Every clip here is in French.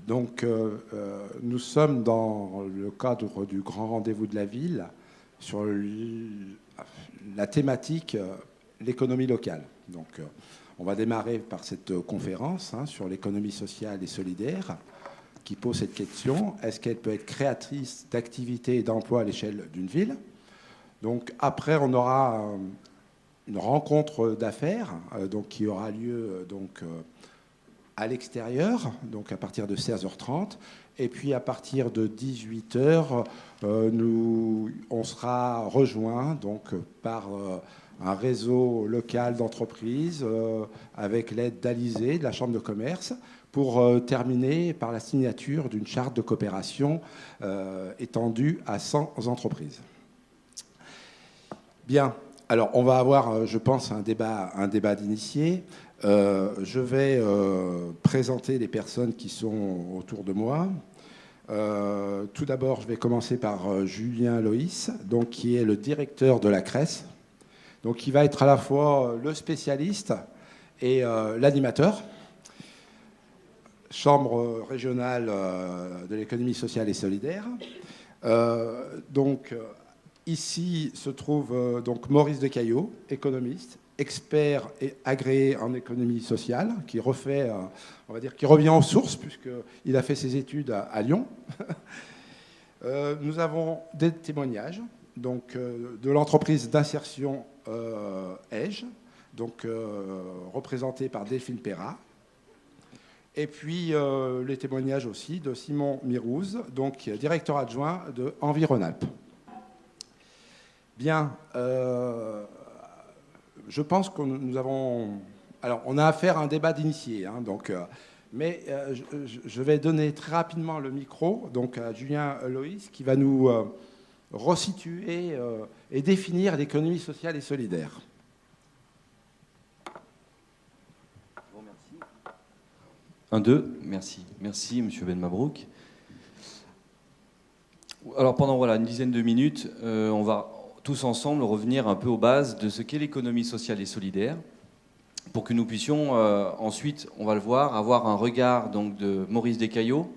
Donc, nous sommes dans le cadre du grand rendez-vous de la ville sur la thématique l'économie locale. Donc, on va démarrer par cette conférence sur l'économie sociale et solidaire qui pose cette question. Est-ce qu'elle peut être créatrice d'activités et d'emplois à l'échelle d'une ville? Donc, après, on aura une rencontre d'affaires qui aura lieu à l'extérieur, donc à partir de 16h30. Et puis à partir de 18h, on sera rejoint par un réseau local d'entreprises avec l'aide d'Alizé, de la Chambre de commerce, pour terminer par la signature d'une charte de coopération étendue à 100 entreprises. Bien, alors on va avoir, je pense, un débat d'initiés. Je vais présenter les personnes qui sont autour de moi. Tout d'abord, je vais commencer par Julien Loïs, qui est le directeur de la CRES, qui va être à la fois le spécialiste et l'animateur. Chambre régionale de l'économie sociale et solidaire. Ici se trouve Maurice Descaillaux, économiste, expert et agréé en économie sociale, qui revient aux sources, puisqu'il a fait ses études à Lyon. Nous avons des témoignages de l'entreprise d'insertion EGE, représentée par Delphine Perrat. Et puis les témoignages aussi de Simon Mirouz, directeur adjoint de Environalpes. Bien, je pense que nous avons... Alors, on a affaire à un débat d'initiés, mais je vais donner très rapidement le micro à Julien Loïs, qui va nous resituer et définir l'économie sociale et solidaire. Bon, merci. 1, 2, merci. Merci, monsieur Ben Mabrouk. Alors, pendant une dizaine de minutes, on va tous ensemble revenir un peu aux bases de ce qu'est l'économie sociale et solidaire, pour que nous puissions ensuite, on va le voir, avoir un regard de Maurice Descaillaux.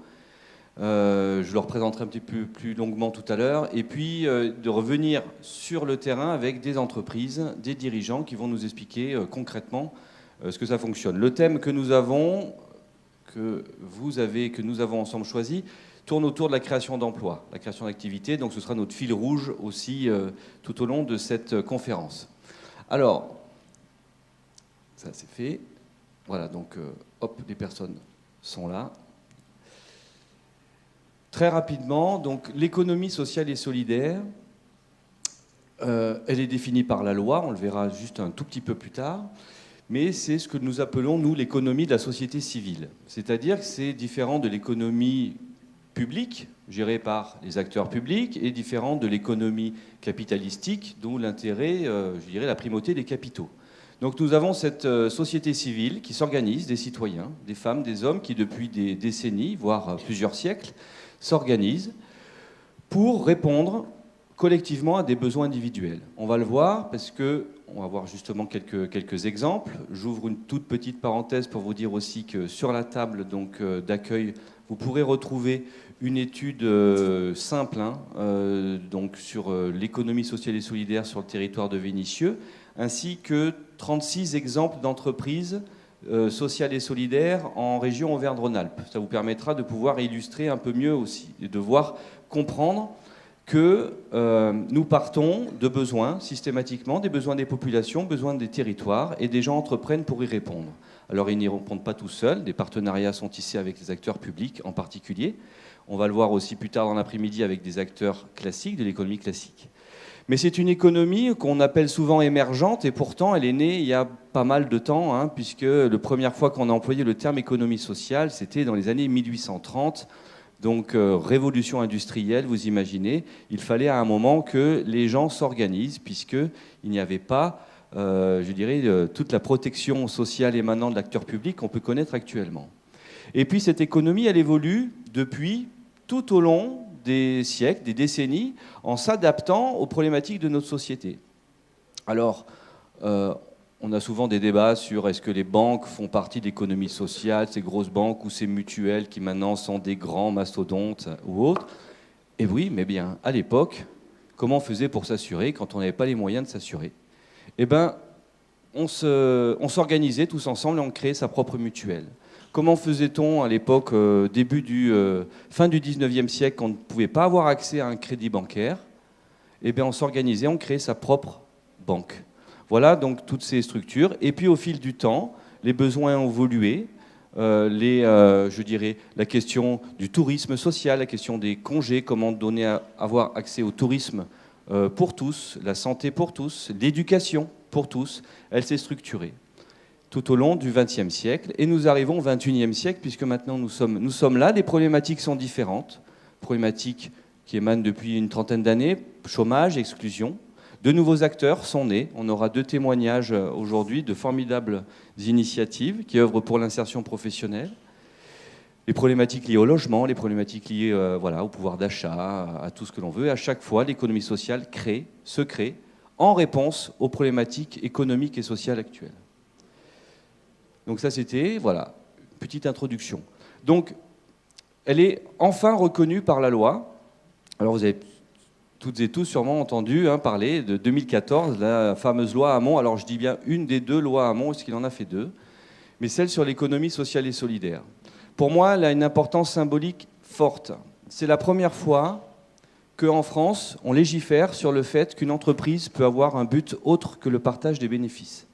Je le représenterai un petit peu plus longuement tout à l'heure, et puis de revenir sur le terrain avec des entreprises, des dirigeants qui vont nous expliquer concrètement ce que ça fonctionne. Le thème que nous avons, que nous avons ensemble choisi, tourne autour de la création d'emplois, la création d'activités. Donc ce sera notre fil rouge aussi tout au long de cette conférence. Alors, ça c'est fait. Voilà, les personnes sont là. Très rapidement, l'économie sociale et solidaire, elle est définie par la loi, on le verra juste un tout petit peu plus tard, mais c'est ce que nous appelons, nous, l'économie de la société civile. C'est-à-dire que c'est différent de l'économie public, géré par les acteurs publics, et différent de l'économie capitalistique, dont l'intérêt, la primauté des capitaux. Donc nous avons cette société civile qui s'organise, des citoyens, des femmes, des hommes, qui depuis des décennies, voire plusieurs siècles, s'organisent pour répondre collectivement à des besoins individuels. On va le voir parce qu'on va voir justement quelques exemples. J'ouvre une toute petite parenthèse pour vous dire aussi que sur la table d'accueil, vous pourrez retrouver une étude simple sur l'économie sociale et solidaire sur le territoire de Vénissieux, ainsi que 36 exemples d'entreprises sociales et solidaires en région Auvergne-Rhône-Alpes. Ça vous permettra de pouvoir illustrer un peu mieux aussi et de comprendre que nous partons de besoins, systématiquement, des besoins des populations, besoins des territoires, et des gens entreprennent pour y répondre. Alors ils n'y répondent pas tout seuls, des partenariats sont tissés avec les acteurs publics en particulier. On va le voir aussi plus tard dans l'après-midi avec des acteurs classiques, de l'économie classique. Mais c'est une économie qu'on appelle souvent émergente, et pourtant elle est née il y a pas mal de temps, puisque la première fois qu'on a employé le terme économie sociale, c'était dans les années 1830. Donc révolution industrielle, vous imaginez, il fallait à un moment que les gens s'organisent, puisqu'il n'y avait pas, toute la protection sociale émanant de l'acteur public qu'on peut connaître actuellement. Et puis cette économie, elle évolue depuis tout au long des siècles, des décennies, en s'adaptant aux problématiques de notre société. Alors, on a souvent des débats sur est-ce que les banques font partie de l'économie sociale, ces grosses banques ou ces mutuelles qui maintenant sont des grands mastodontes ou autres. Et oui, mais bien, à l'époque, comment on faisait pour s'assurer quand on n'avait pas les moyens de s'assurer? Eh bien, on s'organisait tous ensemble et on créait sa propre mutuelle. Comment faisait-on à l'époque, fin du 19e siècle, quand on ne pouvait pas avoir accès à un crédit bancaire? Eh bien, on s'organisait, on créait sa propre banque. Voilà donc toutes ces structures. Et puis, au fil du temps, les besoins ont évolué. Je dirais, la question du tourisme social, la question des congés, comment avoir accès au tourisme pour tous, la santé pour tous, l'éducation pour tous, elle s'est structurée tout au long du XXe siècle. Et nous arrivons au XXIe siècle, puisque maintenant nous sommes là. Les problématiques sont différentes. Problématiques qui émanent depuis une trentaine d'années, chômage, exclusion. De nouveaux acteurs sont nés. On aura 2 témoignages aujourd'hui de formidables initiatives qui œuvrent pour l'insertion professionnelle. Les problématiques liées au logement, les problématiques liées au pouvoir d'achat, à tout ce que l'on veut. Et à chaque fois, l'économie sociale se crée en réponse aux problématiques économiques et sociales actuelles. Donc ça, c'était, une petite introduction. Donc, elle est enfin reconnue par la loi. Alors, vous avez toutes et tous sûrement entendu parler de 2014, la fameuse loi Hamon. Alors, je dis bien une des 2 lois Hamon, parce qu'il en a fait 2, mais celle sur l'économie sociale et solidaire. Pour moi, elle a une importance symbolique forte. C'est la première fois qu'en France, on légifère sur le fait qu'une entreprise peut avoir un but autre que le partage des bénéfices.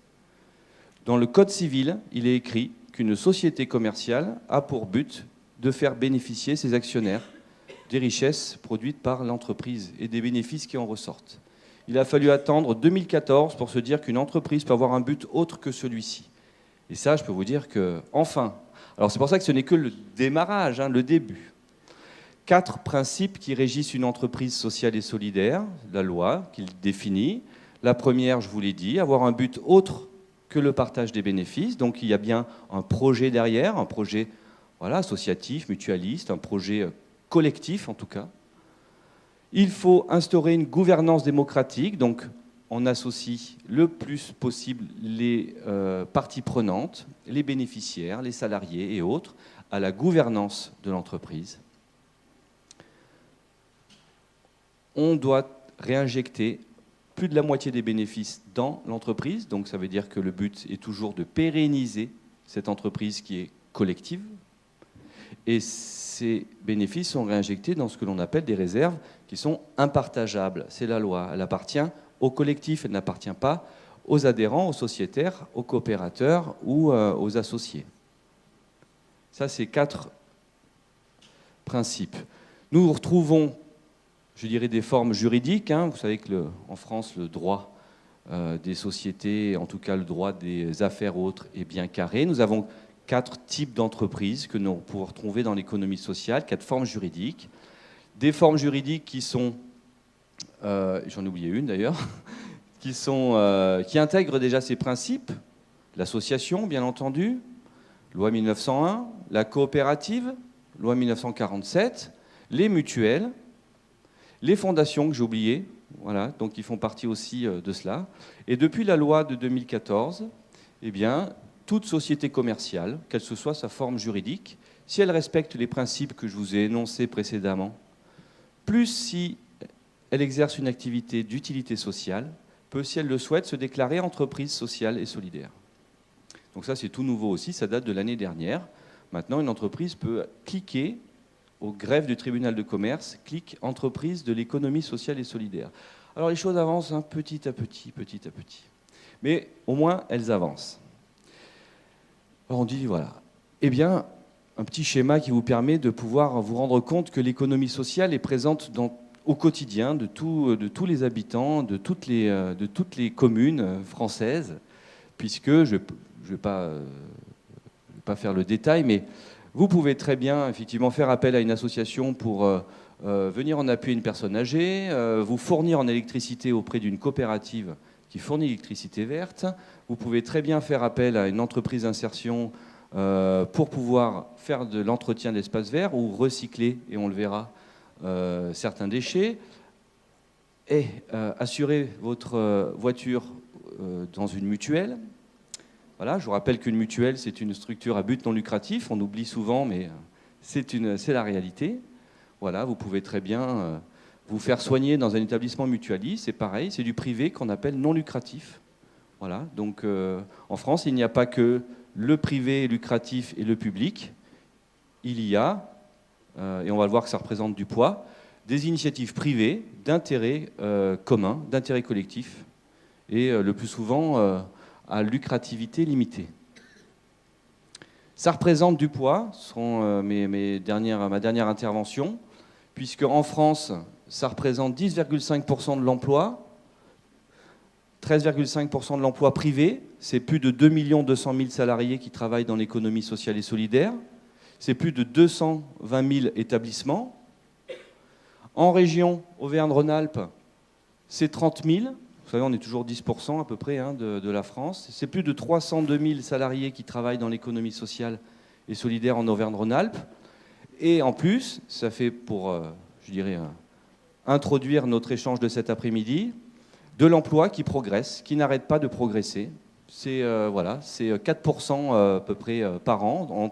Dans le Code civil, il est écrit qu'une société commerciale a pour but de faire bénéficier ses actionnaires des richesses produites par l'entreprise et des bénéfices qui en ressortent. Il a fallu attendre 2014 pour se dire qu'une entreprise peut avoir un but autre que celui-ci. Et ça, je peux vous dire que, enfin, alors c'est pour ça que ce n'est que le démarrage, le début. 4 principes qui régissent une entreprise sociale et solidaire, la loi qui le définit. La première, je vous l'ai dit, avoir un but autre que le partage des bénéfices. Donc il y a bien un projet derrière, un projet associatif, mutualiste, un projet collectif en tout cas. Il faut instaurer une gouvernance démocratique, donc on associe le plus possible les parties prenantes, les bénéficiaires, les salariés et autres, à la gouvernance de l'entreprise. On doit réinjecter plus de la moitié des bénéfices dans l'entreprise, donc ça veut dire que le but est toujours de pérenniser cette entreprise qui est collective, et ces bénéfices sont réinjectés dans ce que l'on appelle des réserves qui sont impartageables. C'est la loi, elle appartient au collectif, elle n'appartient pas aux adhérents, aux sociétaires, aux coopérateurs ou aux associés. Ça, c'est 4 principes. Nous retrouvons, je dirais, des formes juridiques. Vous savez qu'en France, le droit des sociétés, en tout cas le droit des affaires autres, est bien carré. Nous avons 4 types d'entreprises que nous pouvons retrouver dans l'économie sociale, 4 formes juridiques. Des formes juridiques qui sont, j'en ai oublié une d'ailleurs, qui intègrent déjà ces principes. L'association, bien entendu, loi 1901, la coopérative, loi 1947, les mutuelles, les fondations que j'ai oubliées, donc qui font partie aussi de cela. Et depuis la loi de 2014, toute société commerciale, quelle que soit sa forme juridique, si elle respecte les principes que je vous ai énoncés précédemment, plus si elle exerce une activité d'utilité sociale, peut, si elle le souhaite, se déclarer entreprise sociale et solidaire. Donc ça, c'est tout nouveau aussi, ça date de l'année dernière. Maintenant, une entreprise peut cliquer au greffe du tribunal de commerce, clique entreprise de l'économie sociale et solidaire. Alors les choses avancent petit à petit. Mais au moins, elles avancent. Alors on dit, un petit schéma qui vous permet de pouvoir vous rendre compte que l'économie sociale est présente au quotidien de tous les habitants, de toutes les communes françaises, puisque, je ne vais pas faire le détail, mais vous pouvez très bien effectivement faire appel à une association pour venir en appui à une personne âgée, vous fournir en électricité auprès d'une coopérative qui fournit l'électricité verte. Vous pouvez très bien faire appel à une entreprise d'insertion pour pouvoir faire de l'entretien d'espaces verts ou recycler, et on le verra, certains déchets, et assurer votre voiture dans une mutuelle, Voilà, je vous rappelle qu'une mutuelle, c'est une structure à but non lucratif. On oublie souvent, mais c'est la réalité. Voilà, vous pouvez très bien vous faire soigner dans un établissement mutualiste. C'est pareil, c'est du privé qu'on appelle non lucratif. Voilà, donc en France, il n'y a pas que le privé lucratif et le public. Il y a, et on va le voir que ça représente du poids, des initiatives privées d'intérêt commun, d'intérêt collectif, et le plus souvent à lucrativité limitée. Ça représente du poids, ce seront ma dernière intervention, puisque en France, ça représente 10,5% de l'emploi, 13,5% de l'emploi privé, c'est plus de 2 200 000 salariés qui travaillent dans l'économie sociale et solidaire, c'est plus de 220 000 établissements. En région Auvergne-Rhône-Alpes, c'est 30 000. Vous savez, on est toujours 10% à peu près de la France. C'est plus de 302 000 salariés qui travaillent dans l'économie sociale et solidaire en Auvergne-Rhône-Alpes. Et en plus, ça fait pour, introduire notre échange de cet après-midi, de l'emploi qui progresse, qui n'arrête pas de progresser. C'est 4% à peu près par an.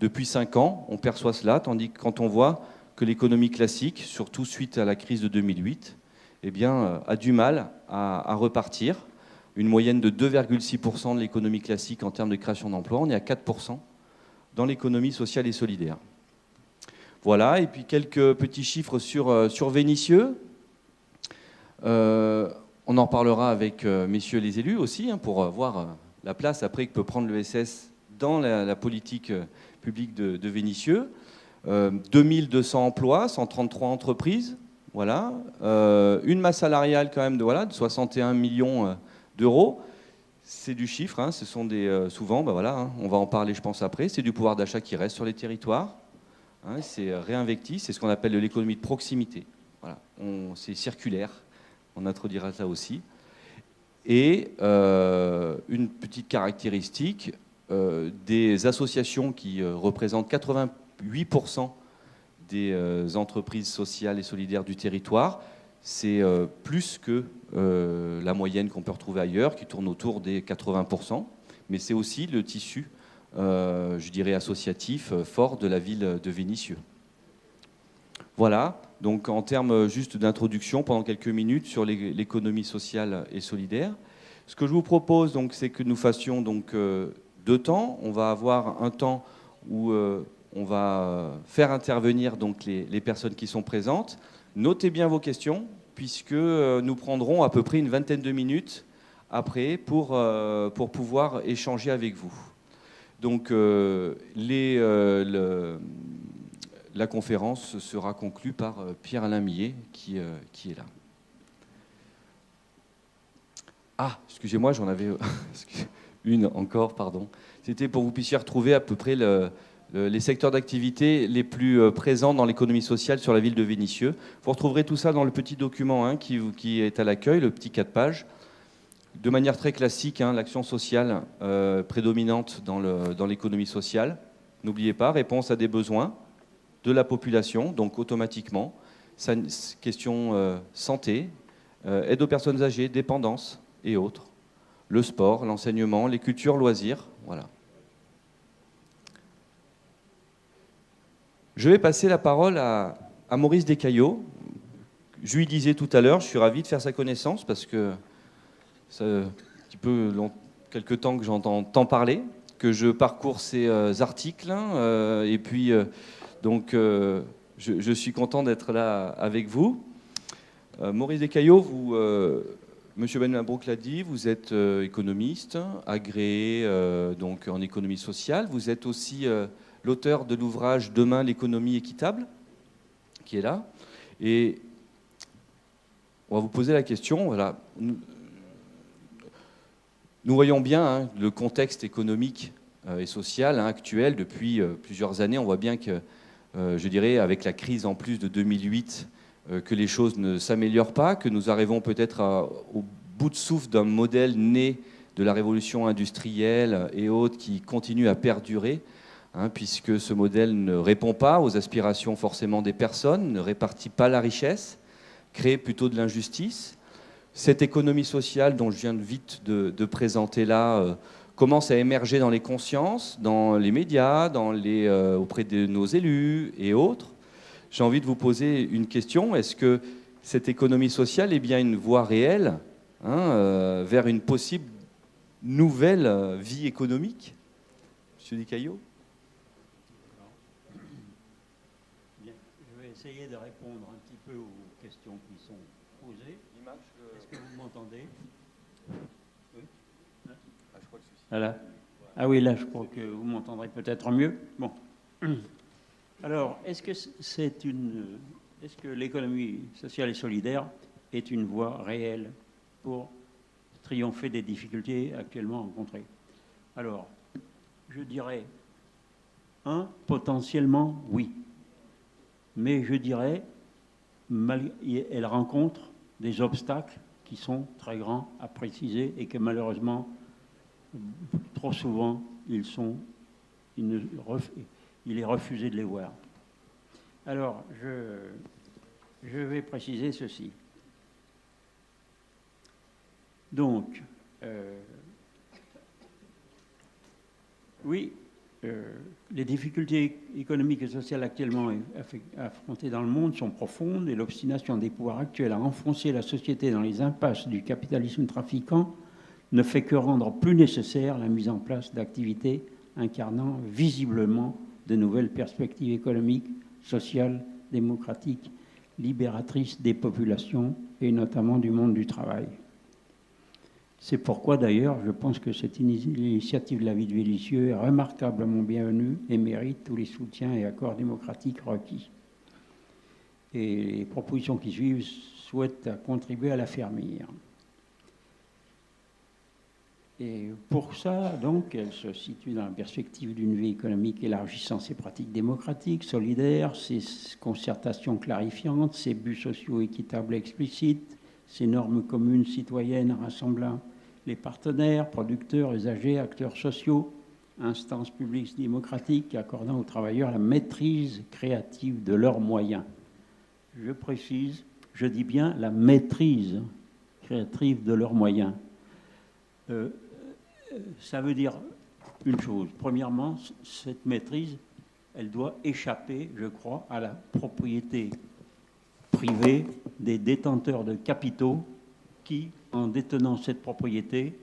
Depuis 5 ans, on perçoit cela, tandis que quand on voit que l'économie classique, surtout suite à la crise de 2008, a du mal à repartir. Une moyenne de 2,6% de l'économie classique en termes de création d'emplois. On est à 4% dans l'économie sociale et solidaire. Voilà, et puis quelques petits chiffres sur Vénissieux. On en parlera avec messieurs les élus aussi, pour voir la place après que peut prendre l'ESS dans la politique publique de Vénissieux. 2200 emplois, 133 entreprises, voilà. Une masse salariale quand même de 61 millions d'euros. C'est du chiffre, ce sont souvent, on va en parler je pense après, c'est du pouvoir d'achat qui reste sur les territoires. C'est réinvesti, c'est ce qu'on appelle de l'économie de proximité. Voilà. C'est circulaire, on introduira ça aussi. Et une petite caractéristique, des associations qui représentent 88% des entreprises sociales et solidaires du territoire, c'est plus que la moyenne qu'on peut retrouver ailleurs, qui tourne autour des 80%, mais c'est aussi le tissu associatif fort de la ville de Vénissieux. Voilà, donc en termes juste d'introduction, pendant quelques minutes, sur l'économie sociale et solidaire. Ce que je vous propose, donc, c'est que nous fassions donc, 2 temps. On va avoir un temps où on va faire intervenir donc, les personnes qui sont présentes. Notez bien vos questions, puisque nous prendrons à peu près une vingtaine de minutes après pour pouvoir échanger avec vous. Donc, la conférence sera conclue par Pierre-Alain Millet, qui est là. Ah, excusez-moi, j'en avais une encore, pardon. C'était pour que vous puissiez retrouver à peu près les secteurs d'activité les plus présents dans l'économie sociale sur la ville de Vénissieux. Vous retrouverez tout ça dans le petit document qui est à l'accueil, le petit 4 pages. De manière très classique, l'action sociale prédominante dans l'économie sociale. N'oubliez pas, réponse à des besoins de la population, donc automatiquement. Question santé, aide aux personnes âgées, dépendance et autres. Le sport, l'enseignement, les cultures, loisirs, voilà. Je vais passer la parole à Maurice Descaillots. Je lui disais tout à l'heure, je suis ravi de faire sa connaissance parce que ça fait un petit peu quelques temps que j'entends parler, que je parcours ses articles, et puis donc je suis content d'être là avec vous. Maurice Descaillots, Monsieur Benabrouk l'a dit, vous êtes économiste, agréé donc en économie sociale. Vous êtes aussi l'auteur de l'ouvrage Demain l'économie équitable, qui est là. Et on va vous poser la question, voilà. Nous voyons bien le contexte économique et social actuel depuis plusieurs années. On voit bien que, avec la crise en plus de 2008, que les choses ne s'améliorent pas, que nous arrivons peut-être au bout de souffle d'un modèle né de la révolution industrielle et autres qui continue à perdurer, puisque ce modèle ne répond pas aux aspirations forcément des personnes, ne répartit pas la richesse, crée plutôt de l'injustice. Cette économie sociale dont je viens vite de présenter là commence à émerger dans les consciences, dans les médias, auprès de nos élus et autres. J'ai envie de vous poser une question. Est-ce que cette économie sociale est bien une voie réelle vers une possible nouvelle vie économique? Monsieur Descaillaux? Bien, je vais essayer de répondre un petit peu aux questions qui sont posées. Est-ce que vous m'entendez? Oui. Je crois que c'est... Voilà. Ah oui, là, je crois que vous m'entendrez peut-être mieux. Bon. Alors, est-ce que l'économie sociale et solidaire est une voie réelle pour triompher des difficultés actuellement rencontrées? Alors, je dirais, potentiellement, oui. Mais je dirais, elle rencontre des obstacles qui sont très grands à préciser et que malheureusement, trop souvent, il est refusé de les voir. Alors, je vais préciser ceci. Donc, oui, les difficultés économiques et sociales actuellement affrontées dans le monde sont profondes et l'obstination des pouvoirs actuels à enfoncer la société dans les impasses du capitalisme trafiquant ne fait que rendre plus nécessaire la mise en place d'activités incarnant visiblement de nouvelles perspectives économiques, sociales, démocratiques, libératrices des populations et notamment du monde du travail. C'est pourquoi d'ailleurs je pense que cette initiative de la vie de Vélissieux est remarquablement bienvenue et mérite tous les soutiens et accords démocratiques requis. Et les propositions qui suivent souhaitent contribuer à l'affermir. Et pour ça, donc, elle se situe dans la perspective d'une vie économique élargissant ses pratiques démocratiques, solidaires, ses concertations clarifiantes, ses buts sociaux équitables et explicites, ces normes communes citoyennes rassemblant les partenaires, producteurs, usagers, acteurs sociaux, instances publiques démocratiques, accordant aux travailleurs la maîtrise créative de leurs moyens. Je précise, je dis bien la maîtrise créative de leurs moyens. Ça veut dire une chose. Premièrement, cette maîtrise, elle doit échapper, je crois, à la propriété privée des détenteurs de capitaux qui, en détenant cette propriété,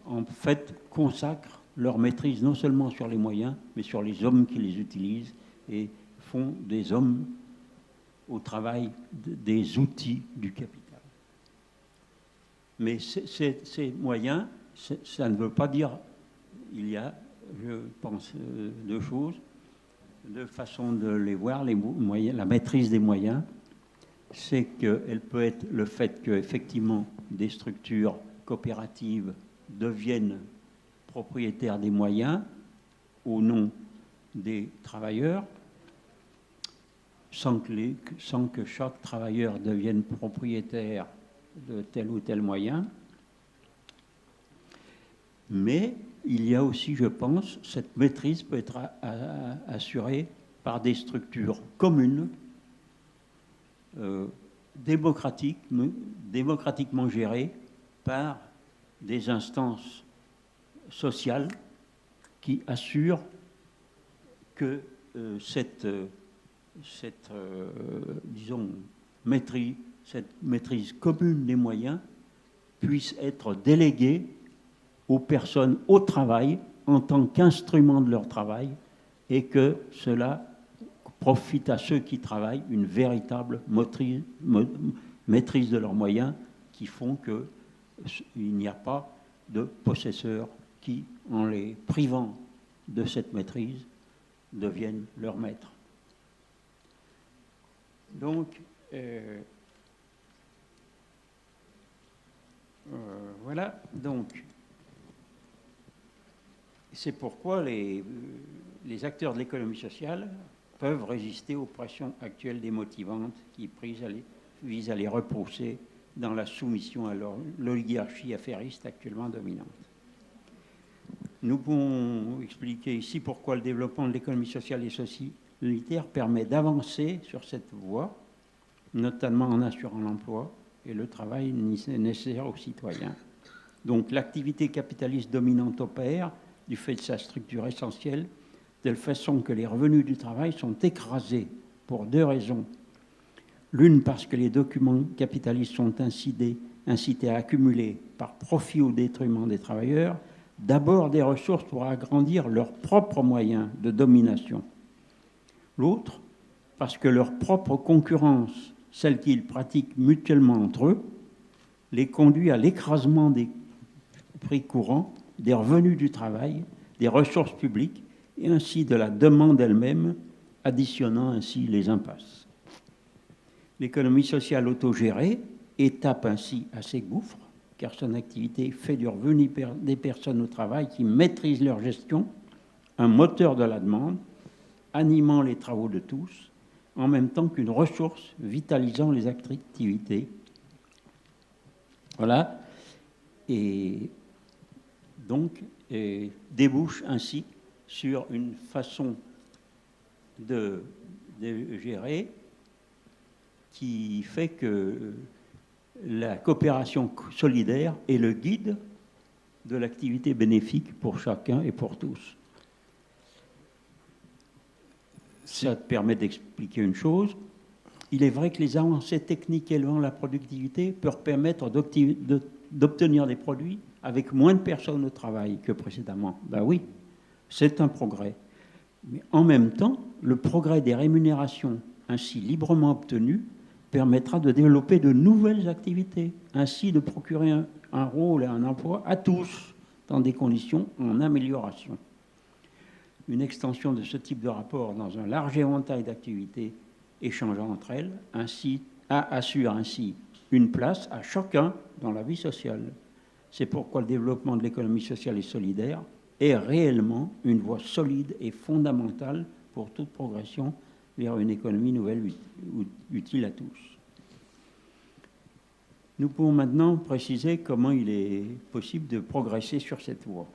en fait, consacrent leur maîtrise non seulement sur les moyens, mais sur les hommes qui les utilisent et font des hommes au travail des outils du capital. Mais ces moyens, ça ne veut pas dire, il y a, je pense, deux choses, deux façons de les voir, les moyens, la maîtrise des moyens, c'est qu'elle peut être le fait qu'effectivement des structures coopératives deviennent propriétaires des moyens au nom des travailleurs, sans que chaque travailleur devienne propriétaire de tel ou tel moyen. Mais il y a aussi, je pense, cette maîtrise peut être assurée par des structures communes, démocratiquement gérées par des instances sociales qui assurent que cette maîtrise commune des moyens puisse être déléguée aux personnes au travail en tant qu'instrument de leur travail et que cela profite à ceux qui travaillent une véritable maîtrise de leurs moyens qui font qu'il n'y a pas de possesseurs qui, en les privant de cette maîtrise, deviennent leurs maîtres. Donc, voilà. Donc, c'est pourquoi les acteurs de l'économie sociale peuvent résister aux pressions actuelles démotivantes qui visent à les repousser dans la soumission à l'oligarchie affairiste actuellement dominante. Nous pouvons expliquer ici pourquoi le développement de l'économie sociale et solidaire permet d'avancer sur cette voie, notamment en assurant l'emploi et le travail nécessaire aux citoyens. Donc l'activité capitaliste dominante opère du fait de sa structure essentielle, de telle façon que les revenus du travail sont écrasés pour deux raisons. L'une parce que les documents capitalistes sont incités à accumuler, par profit ou détriment des travailleurs, d'abord des ressources pour agrandir leurs propres moyens de domination. L'autre, parce que leur propre concurrence, celle qu'ils pratiquent mutuellement entre eux, les conduit à l'écrasement des prix courants, des revenus du travail, des ressources publiques, et ainsi de la demande elle-même, additionnant ainsi les impasses. L'économie sociale autogérée étape ainsi à ses gouffres, car son activité fait du revenu des personnes au travail qui maîtrisent leur gestion un moteur de la demande, animant les travaux de tous, en même temps qu'une ressource vitalisant les activités. Voilà. Et donc, débouche ainsi sur une façon de gérer qui fait que la coopération solidaire est le guide de l'activité bénéfique pour chacun et pour tous. Ça te permet d'expliquer une chose. Il est vrai que les avancées techniques élevant la productivité peuvent permettre d'obtenir des produits avec moins de personnes au travail que précédemment. Ben oui, c'est un progrès. Mais en même temps, le progrès des rémunérations ainsi librement obtenues permettra de développer de nouvelles activités, ainsi de procurer un rôle et un emploi à tous dans des conditions en amélioration. Une extension de ce type de rapport dans un large éventail d'activités échangeant entre elles assure ainsi une place à chacun dans la vie sociale. C'est pourquoi le développement de l'économie sociale et solidaire est réellement une voie solide et fondamentale pour toute progression vers une économie nouvelle utile à tous. Nous pouvons maintenant préciser comment il est possible de progresser sur cette voie.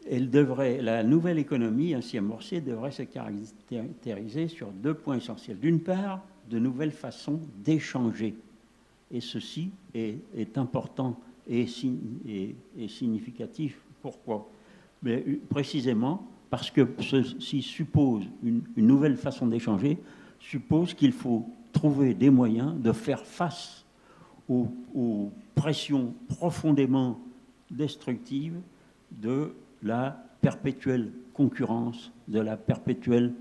La nouvelle économie ainsi amorcée devrait se caractériser sur deux points essentiels. D'une part, de nouvelles façons d'échanger. Et ceci est important et significatif. Pourquoi? Mais précisément parce que ceci suppose une nouvelle façon d'échanger, suppose qu'il faut trouver des moyens de faire face aux pressions profondément destructives de la perpétuelle concurrence, de la perpétuelle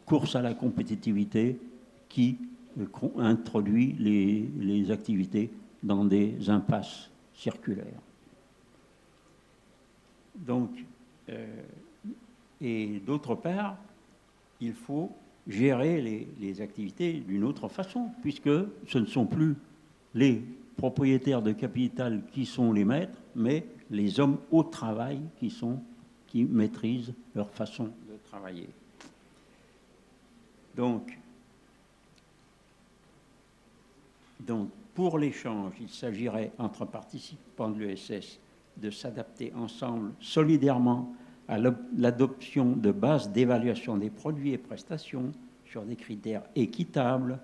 course à la compétitivité qui introduit les activités dans des impasses circulaires. Donc, et d'autre part, il faut gérer les activités d'une autre façon, puisque ce ne sont plus les propriétaires de capital qui sont les maîtres, mais les hommes au travail qui maîtrisent leur façon de travailler. Donc pour l'échange, il s'agirait entre participants de l'ESS de s'adapter ensemble solidairement à l'adoption de bases d'évaluation des produits et prestations sur des critères équitables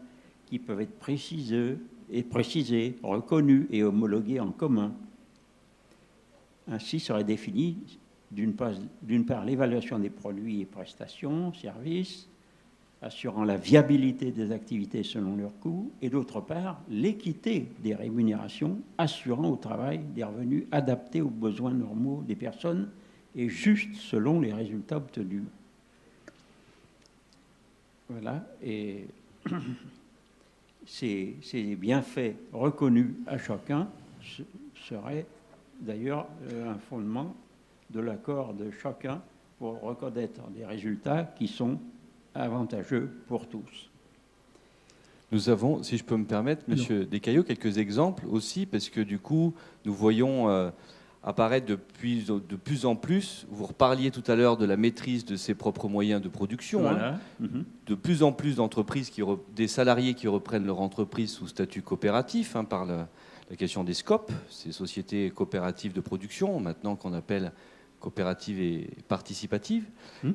qui peuvent être précisés, reconnus et homologués en commun. Ainsi serait définie d'une part l'évaluation des produits et prestations, services, assurant la viabilité des activités selon leurs coûts, et d'autre part l'équité des rémunérations, assurant au travail des revenus adaptés aux besoins normaux des personnes et justes selon les résultats obtenus. Voilà, et ces bienfaits reconnus à chacun seraient d'ailleurs un fondement de l'accord de chacun pour reconnaître des résultats qui sont avantageux pour tous. Nous avons, si je peux me permettre, Monsieur Descaillaux, quelques exemples aussi, parce que du coup, nous voyons apparaître de plus en plus, vous reparliez tout à l'heure de la maîtrise de ses propres moyens de production, voilà. De plus en plus d'entreprises, des salariés qui reprennent leur entreprise sous statut coopératif, par la question des SCOP, ces sociétés coopératives de production, maintenant qu'on appelle coopératives et participatives.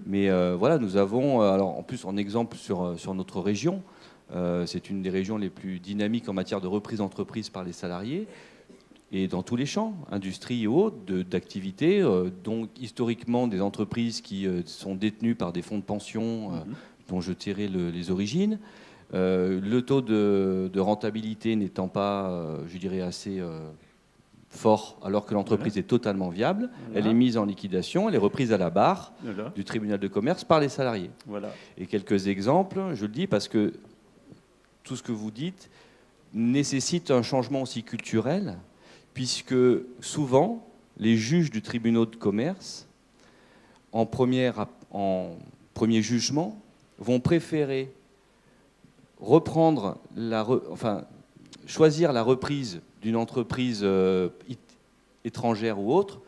Mais voilà, nous avons, alors en plus en exemple sur notre région, C'est une des régions les plus dynamiques en matière de reprise d'entreprise par les salariés. Et dans tous les champs, industrie et autres, d'activités, donc historiquement des entreprises qui sont détenues par des fonds de pension dont je tairai les origines. Le taux de rentabilité n'étant pas, je dirais, assez fort, alors que l'entreprise est totalement viable, elle est mise en liquidation, elle est reprise à la barre du tribunal de commerce par les salariés. Et quelques exemples, je le dis parce que tout ce que vous dites nécessite un changement aussi culturel, puisque souvent, les juges du tribunal de commerce, en premier jugement, vont préférer choisir la reprise d'une entreprise étrangère ou autre,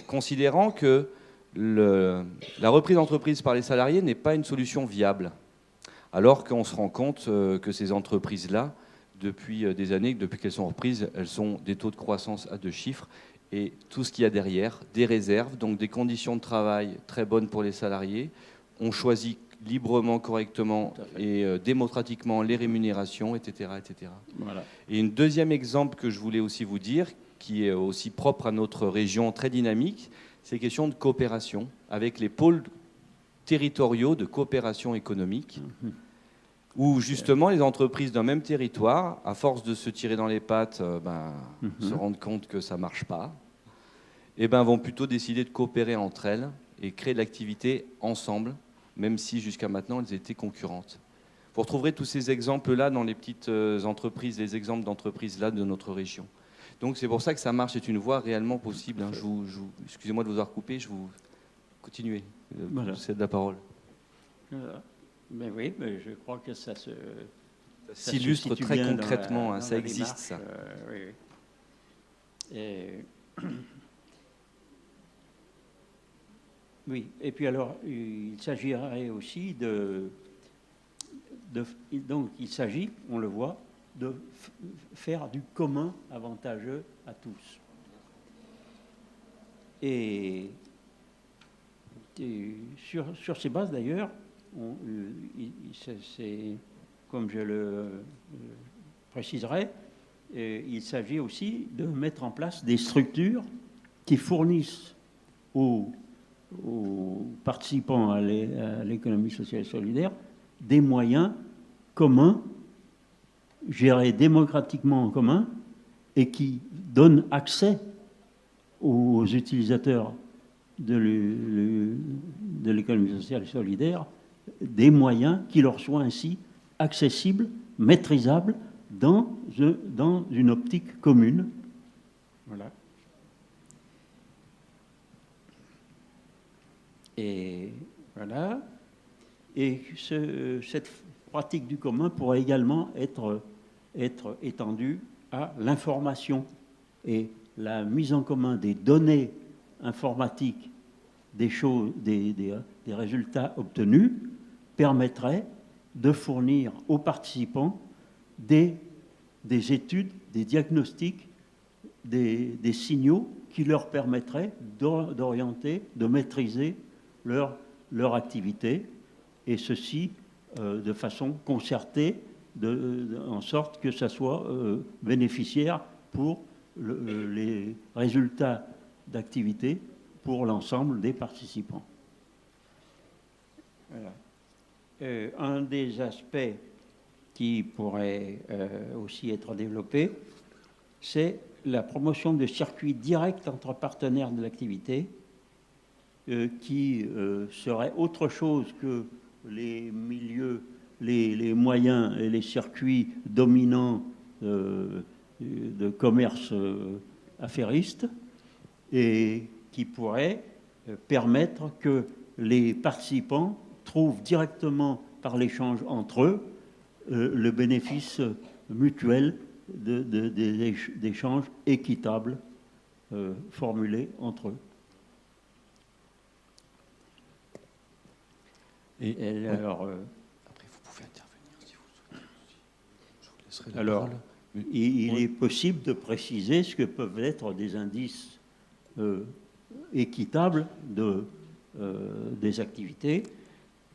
considérant que la reprise d'entreprise par les salariés n'est pas une solution viable. Alors qu'on se rend compte que ces entreprises-là, depuis des années, depuis qu'elles sont reprises, elles ont des taux de croissance à 2 chiffres et tout ce qu'il y a derrière, des réserves, donc des conditions de travail très bonnes pour les salariés. On choisit librement, correctement et démocratiquement les rémunérations, etc. etc. Et un deuxième exemple que je voulais aussi vous dire, qui est aussi propre à notre région très dynamique, c'est la question de coopération avec les pôles territoriaux de coopération économique. Où justement les entreprises d'un même territoire, à force de se tirer dans les pattes, se rendent compte que ça ne marche pas, et vont plutôt décider de coopérer entre elles et créer de l'activité ensemble, même si jusqu'à maintenant elles étaient concurrentes. Vous retrouverez tous ces exemples-là dans les petites entreprises, les exemples d'entreprises là de notre région. Donc c'est pour ça que ça marche, c'est une voie réellement possible. Excusez-moi de vous avoir coupé, je vous continuez. C'est de la parole. Mais oui, mais je crois que ça s'illustre très concrètement, ça existe, ça. Oui. Oui, et puis alors, il s'agirait aussi donc il s'agit, on le voit, de faire du commun avantageux à tous. Et sur ces bases, d'ailleurs, c'est, comme je le préciserai, il s'agit aussi de mettre en place des structures qui fournissent aux participants à l'économie sociale et solidaire des moyens communs, gérés démocratiquement en commun, et qui donnent accès aux utilisateurs de l'économie sociale et solidaire des moyens qui leur soient ainsi accessibles, maîtrisables, dans une optique commune. Voilà. Et voilà. Et cette pratique du commun pourrait également être étendue à l'information et la mise en commun des données informatiques des résultats obtenus permettrait de fournir aux participants des études, des diagnostics, des signaux qui leur permettraient d'orienter, de maîtriser leur activité, et ceci de façon concertée, en sorte que ça soit bénéficiaire pour les résultats d'activité pour l'ensemble des participants. Voilà. Un des aspects qui pourrait aussi être développé, c'est la promotion de circuits directs entre partenaires de l'activité, qui serait autre chose que les milieux, les moyens et les circuits dominants de commerce affairiste, et qui pourrait permettre que les participants trouvent directement par l'échange entre eux le bénéfice mutuel d'échanges équitables formulés entre eux. Et alors, après, vous pouvez intervenir si vous souhaitez. Je vous laisserai la alors, parole. il est possible de préciser ce que peuvent être des indices équitables des activités,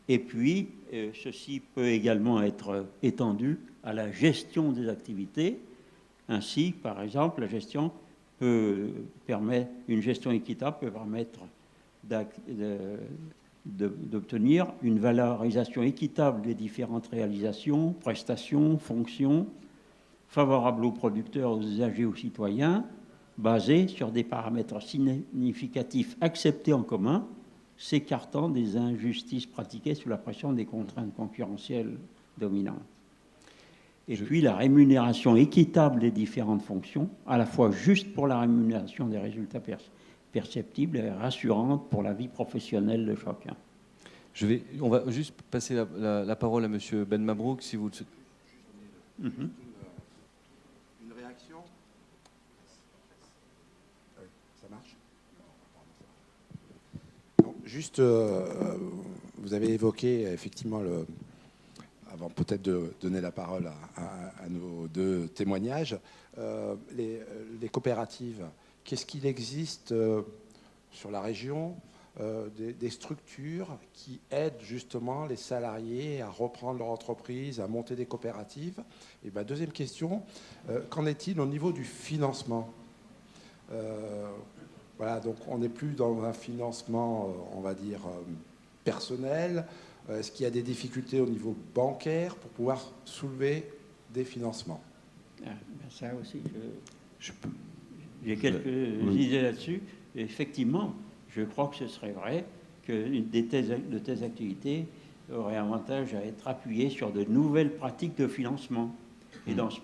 et puis ceci peut également être étendu à la gestion des activités. Ainsi, par exemple, une gestion équitable peut permettre d'obtenir une valorisation équitable des différentes réalisations, prestations, fonctions, favorables aux producteurs, aux usagers, aux citoyens, basée sur des paramètres significatifs acceptés en commun, s'écartant des injustices pratiquées sous la pression des contraintes concurrentielles dominantes. Et puis la rémunération équitable des différentes fonctions, à la fois juste pour la rémunération des résultats perceptible et rassurante pour la vie professionnelle de chacun. On va juste passer la parole à M. Ben Mabrouk, si vous le souhaitez. Une réaction? Ça marche? Non, juste, vous avez évoqué effectivement avant peut-être de donner la parole à nos deux témoignages, les coopératives. Qu'est-ce qu'il existe sur la région des structures qui aident justement les salariés à reprendre leur entreprise, à monter des coopératives? Et deuxième question, qu'en est-il au niveau du financement? Voilà, donc on n'est plus dans un financement, on va dire, personnel. Est-ce qu'il y a des difficultés au niveau bancaire pour pouvoir soulever des financements? Ça aussi, j'ai quelques idées là-dessus. Effectivement, je crois que ce serait vrai que de telles activités auraient avantage à être appuyées sur de nouvelles pratiques de financement. Et dans ce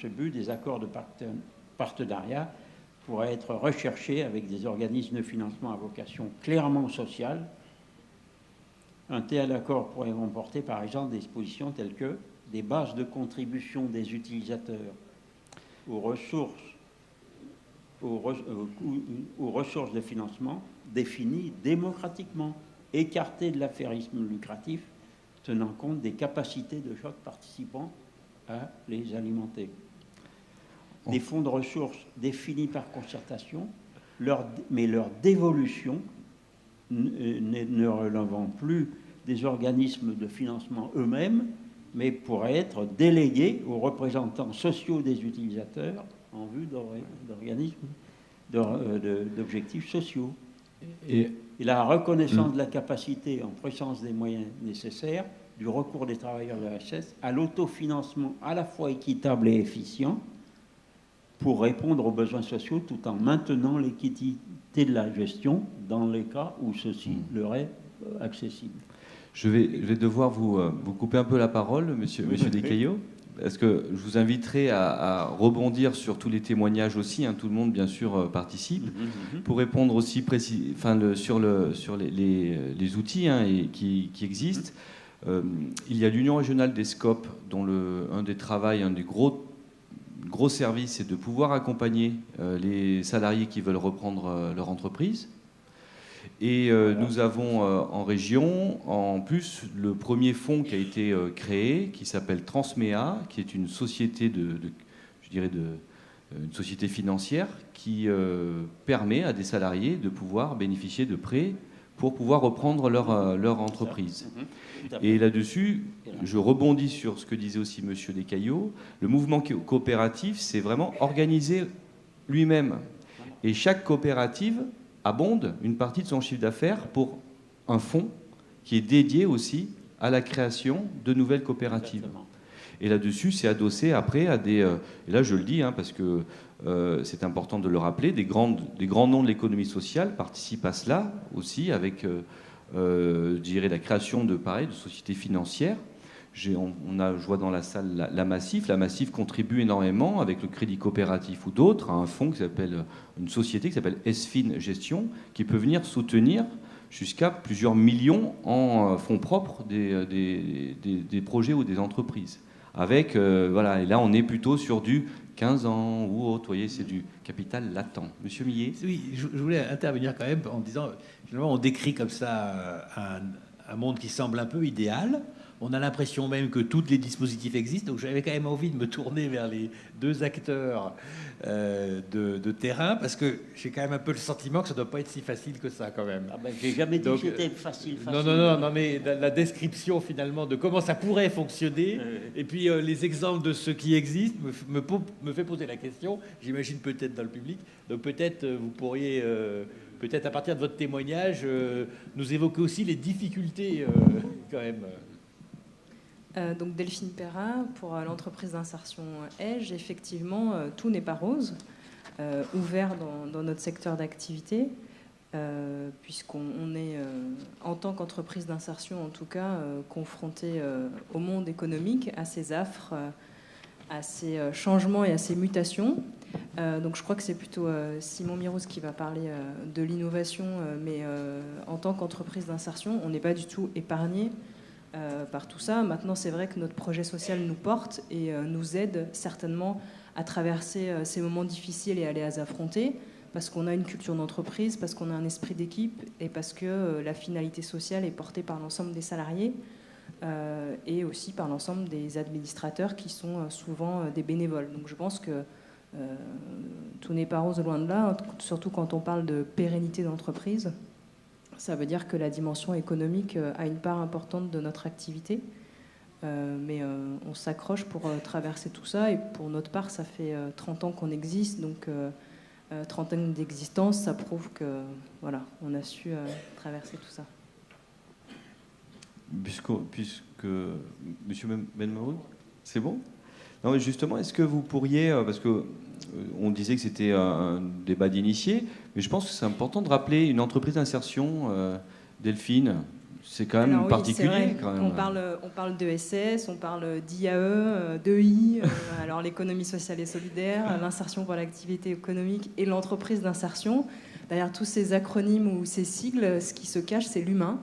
but, des accords de partenariat pourraient être recherchés avec des organismes de financement à vocation clairement sociale. Un tel accord pourrait comporter, par exemple, des dispositions telles que des bases de contribution des utilisateurs aux ressources de financement définies démocratiquement, écartées de l'affairisme lucratif, tenant compte des capacités de chaque participant à les alimenter. Des fonds de ressources définis par concertation, mais leur dévolution ne relevant plus des organismes de financement eux-mêmes, mais pourrait être déléguée aux représentants sociaux des utilisateurs en vue d'objectifs sociaux. Et la reconnaissance de la capacité, en présence des moyens nécessaires, du recours des travailleurs de la RSS à l'autofinancement à la fois équitable et efficient pour répondre aux besoins sociaux tout en maintenant l'équité de la gestion dans les cas où ceci leur est accessible. Je vais devoir vous couper un peu la parole, monsieur Descaillots, parce que je vous inviterai à rebondir sur tous les témoignages aussi, tout le monde bien sûr participe, pour répondre aussi sur les outils qui existent. Il y a l'Union régionale des SCOP, dont un des gros services, c'est de pouvoir accompagner les salariés qui veulent reprendre leur entreprise. Et nous avons en région, en plus, le premier fonds qui a été créé, qui s'appelle Transméa, qui est une société une société financière qui permet à des salariés de pouvoir bénéficier de prêts pour pouvoir reprendre leur entreprise. Et là-dessus, je rebondis sur ce que disait aussi M. Descaillots. Le mouvement coopératif, c'est vraiment organiser lui-même. Et chaque coopérative abonde une partie de son chiffre d'affaires pour un fonds qui est dédié aussi à la création de nouvelles coopératives. Exactement. Et là-dessus, c'est adossé après à des... et là, je le dis, parce que c'est important de le rappeler, des grands noms de l'économie sociale participent à cela aussi avec, je dirais, la création de sociétés financières. Je vois dans la salle la Massif. La Massif contribue énormément avec le Crédit Coopératif ou d'autres à un fonds une société qui s'appelle SFIN Gestion, qui peut venir soutenir jusqu'à plusieurs millions en fonds propres des projets ou des entreprises. Avec, et là on est plutôt sur du 15 ans ou autre, vous voyez, c'est du capital latent. Monsieur Millet. Oui, je voulais intervenir quand même en disant, finalement on décrit comme ça un monde qui semble un peu idéal, On a l'impression même que tous les dispositifs existent. Donc j'avais quand même envie de me tourner vers les deux acteurs de terrain, parce que j'ai quand même un peu le sentiment que ça ne doit pas être si facile que ça quand même. Ah ben, j'ai jamais dit Donc, que c'était facile. Non, mais la description finalement de comment ça pourrait fonctionner, et puis les exemples de ce qui existe me fait poser la question, j'imagine peut-être dans le public, donc peut-être vous pourriez, peut-être à partir de votre témoignage, nous évoquer aussi les difficultés quand même. Donc Delphine Perrin, pour l'entreprise d'insertion EDGE, effectivement, tout n'est pas rose, ouvert dans notre secteur d'activité, puisqu'on est, en tant qu'entreprise d'insertion en tout cas, confronté au monde économique, à ses affres, à ces changements et à ces mutations. Donc je crois que c'est plutôt Simon Mirouz qui va parler de l'innovation, mais en tant qu'entreprise d'insertion, on n'est pas du tout épargné par tout ça. Maintenant, c'est vrai que notre projet social nous porte et nous aide certainement à traverser ces moments difficiles et à les affronter, parce qu'on a une culture d'entreprise, parce qu'on a un esprit d'équipe et parce que la finalité sociale est portée par l'ensemble des salariés et aussi par l'ensemble des administrateurs qui sont souvent des bénévoles. Donc je pense que tout n'est pas rose, loin de là, surtout quand on parle de pérennité d'entreprise. Ça veut dire que la dimension économique a une part importante de notre activité, mais on s'accroche pour traverser tout ça, et pour notre part, ça fait 30 ans qu'on existe, donc 30 ans d'existence, ça prouve que voilà, on a su traverser tout ça. Puisque Monsieur Benmaoun, c'est bon? Non, mais justement, est-ce que vous pourriez, parce que on disait que c'était un débat d'initiés, mais je pense que c'est important de rappeler une entreprise d'insertion, Delphine. C'est quand même particulier. Quand même. On parle d'ESS, on parle d'IAE, d'EI, alors l'économie sociale et solidaire, l'insertion pour l'activité économique et l'entreprise d'insertion. Derrière tous ces acronymes ou ces sigles, ce qui se cache, c'est l'humain.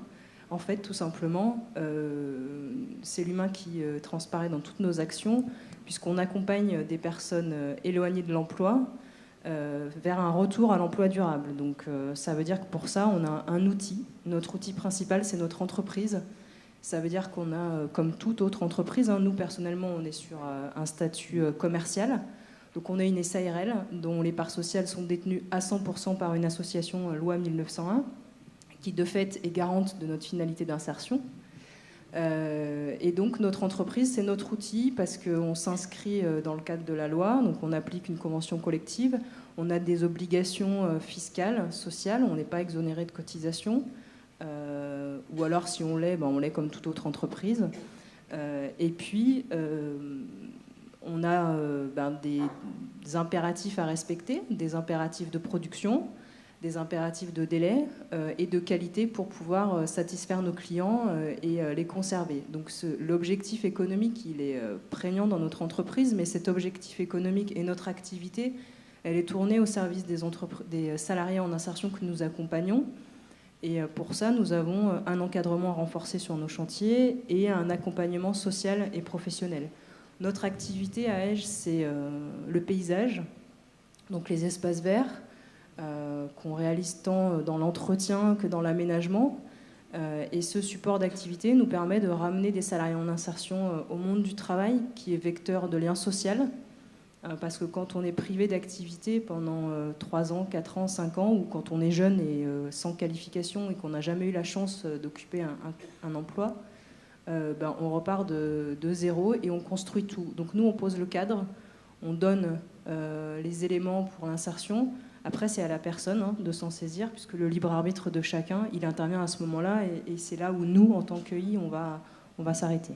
En fait, tout simplement, c'est l'humain qui transparaît dans toutes nos actions, puisqu'on accompagne des personnes éloignées de l'emploi vers un retour à l'emploi durable. Donc ça veut dire que pour ça, on a un outil. Notre outil principal, c'est notre entreprise. Ça veut dire qu'on a, comme toute autre entreprise, nous personnellement, on est sur un statut commercial. Donc on a une SARL dont les parts sociales sont détenues à 100% par une association loi 1901, qui de fait est garante de notre finalité d'insertion. Et donc notre entreprise, c'est notre outil parce qu'on s'inscrit dans le cadre de la loi, donc on applique une convention collective, on a des obligations fiscales, sociales, on n'est pas exonéré de cotisations, ou alors si on l'est, on l'est comme toute autre entreprise. Et puis on a des impératifs à respecter, des impératifs de production, des impératifs de délai et de qualité pour pouvoir satisfaire nos clients et les conserver. Donc l'objectif économique, il est prégnant dans notre entreprise, mais cet objectif économique et notre activité, elle est tournée au service des salariés en insertion que nous accompagnons. Et pour ça, nous avons un encadrement renforcé sur nos chantiers et un accompagnement social et professionnel. Notre activité à EDGE, c'est le paysage, donc les espaces verts, qu'on réalise tant dans l'entretien que dans l'aménagement. Et ce support d'activité nous permet de ramener des salariés en insertion au monde du travail, qui est vecteur de lien social. Parce que quand on est privé d'activité pendant 3 ans, 4 ans, 5 ans, ou quand on est jeune et sans qualification et qu'on n'a jamais eu la chance d'occuper un emploi, on repart de zéro et on construit tout. Donc nous, on pose le cadre, on donne les éléments pour l'insertion. Après, c'est à la personne de s'en saisir, puisque le libre arbitre de chacun, il intervient à ce moment-là, et c'est là où nous, en tant qu'EI, on va s'arrêter.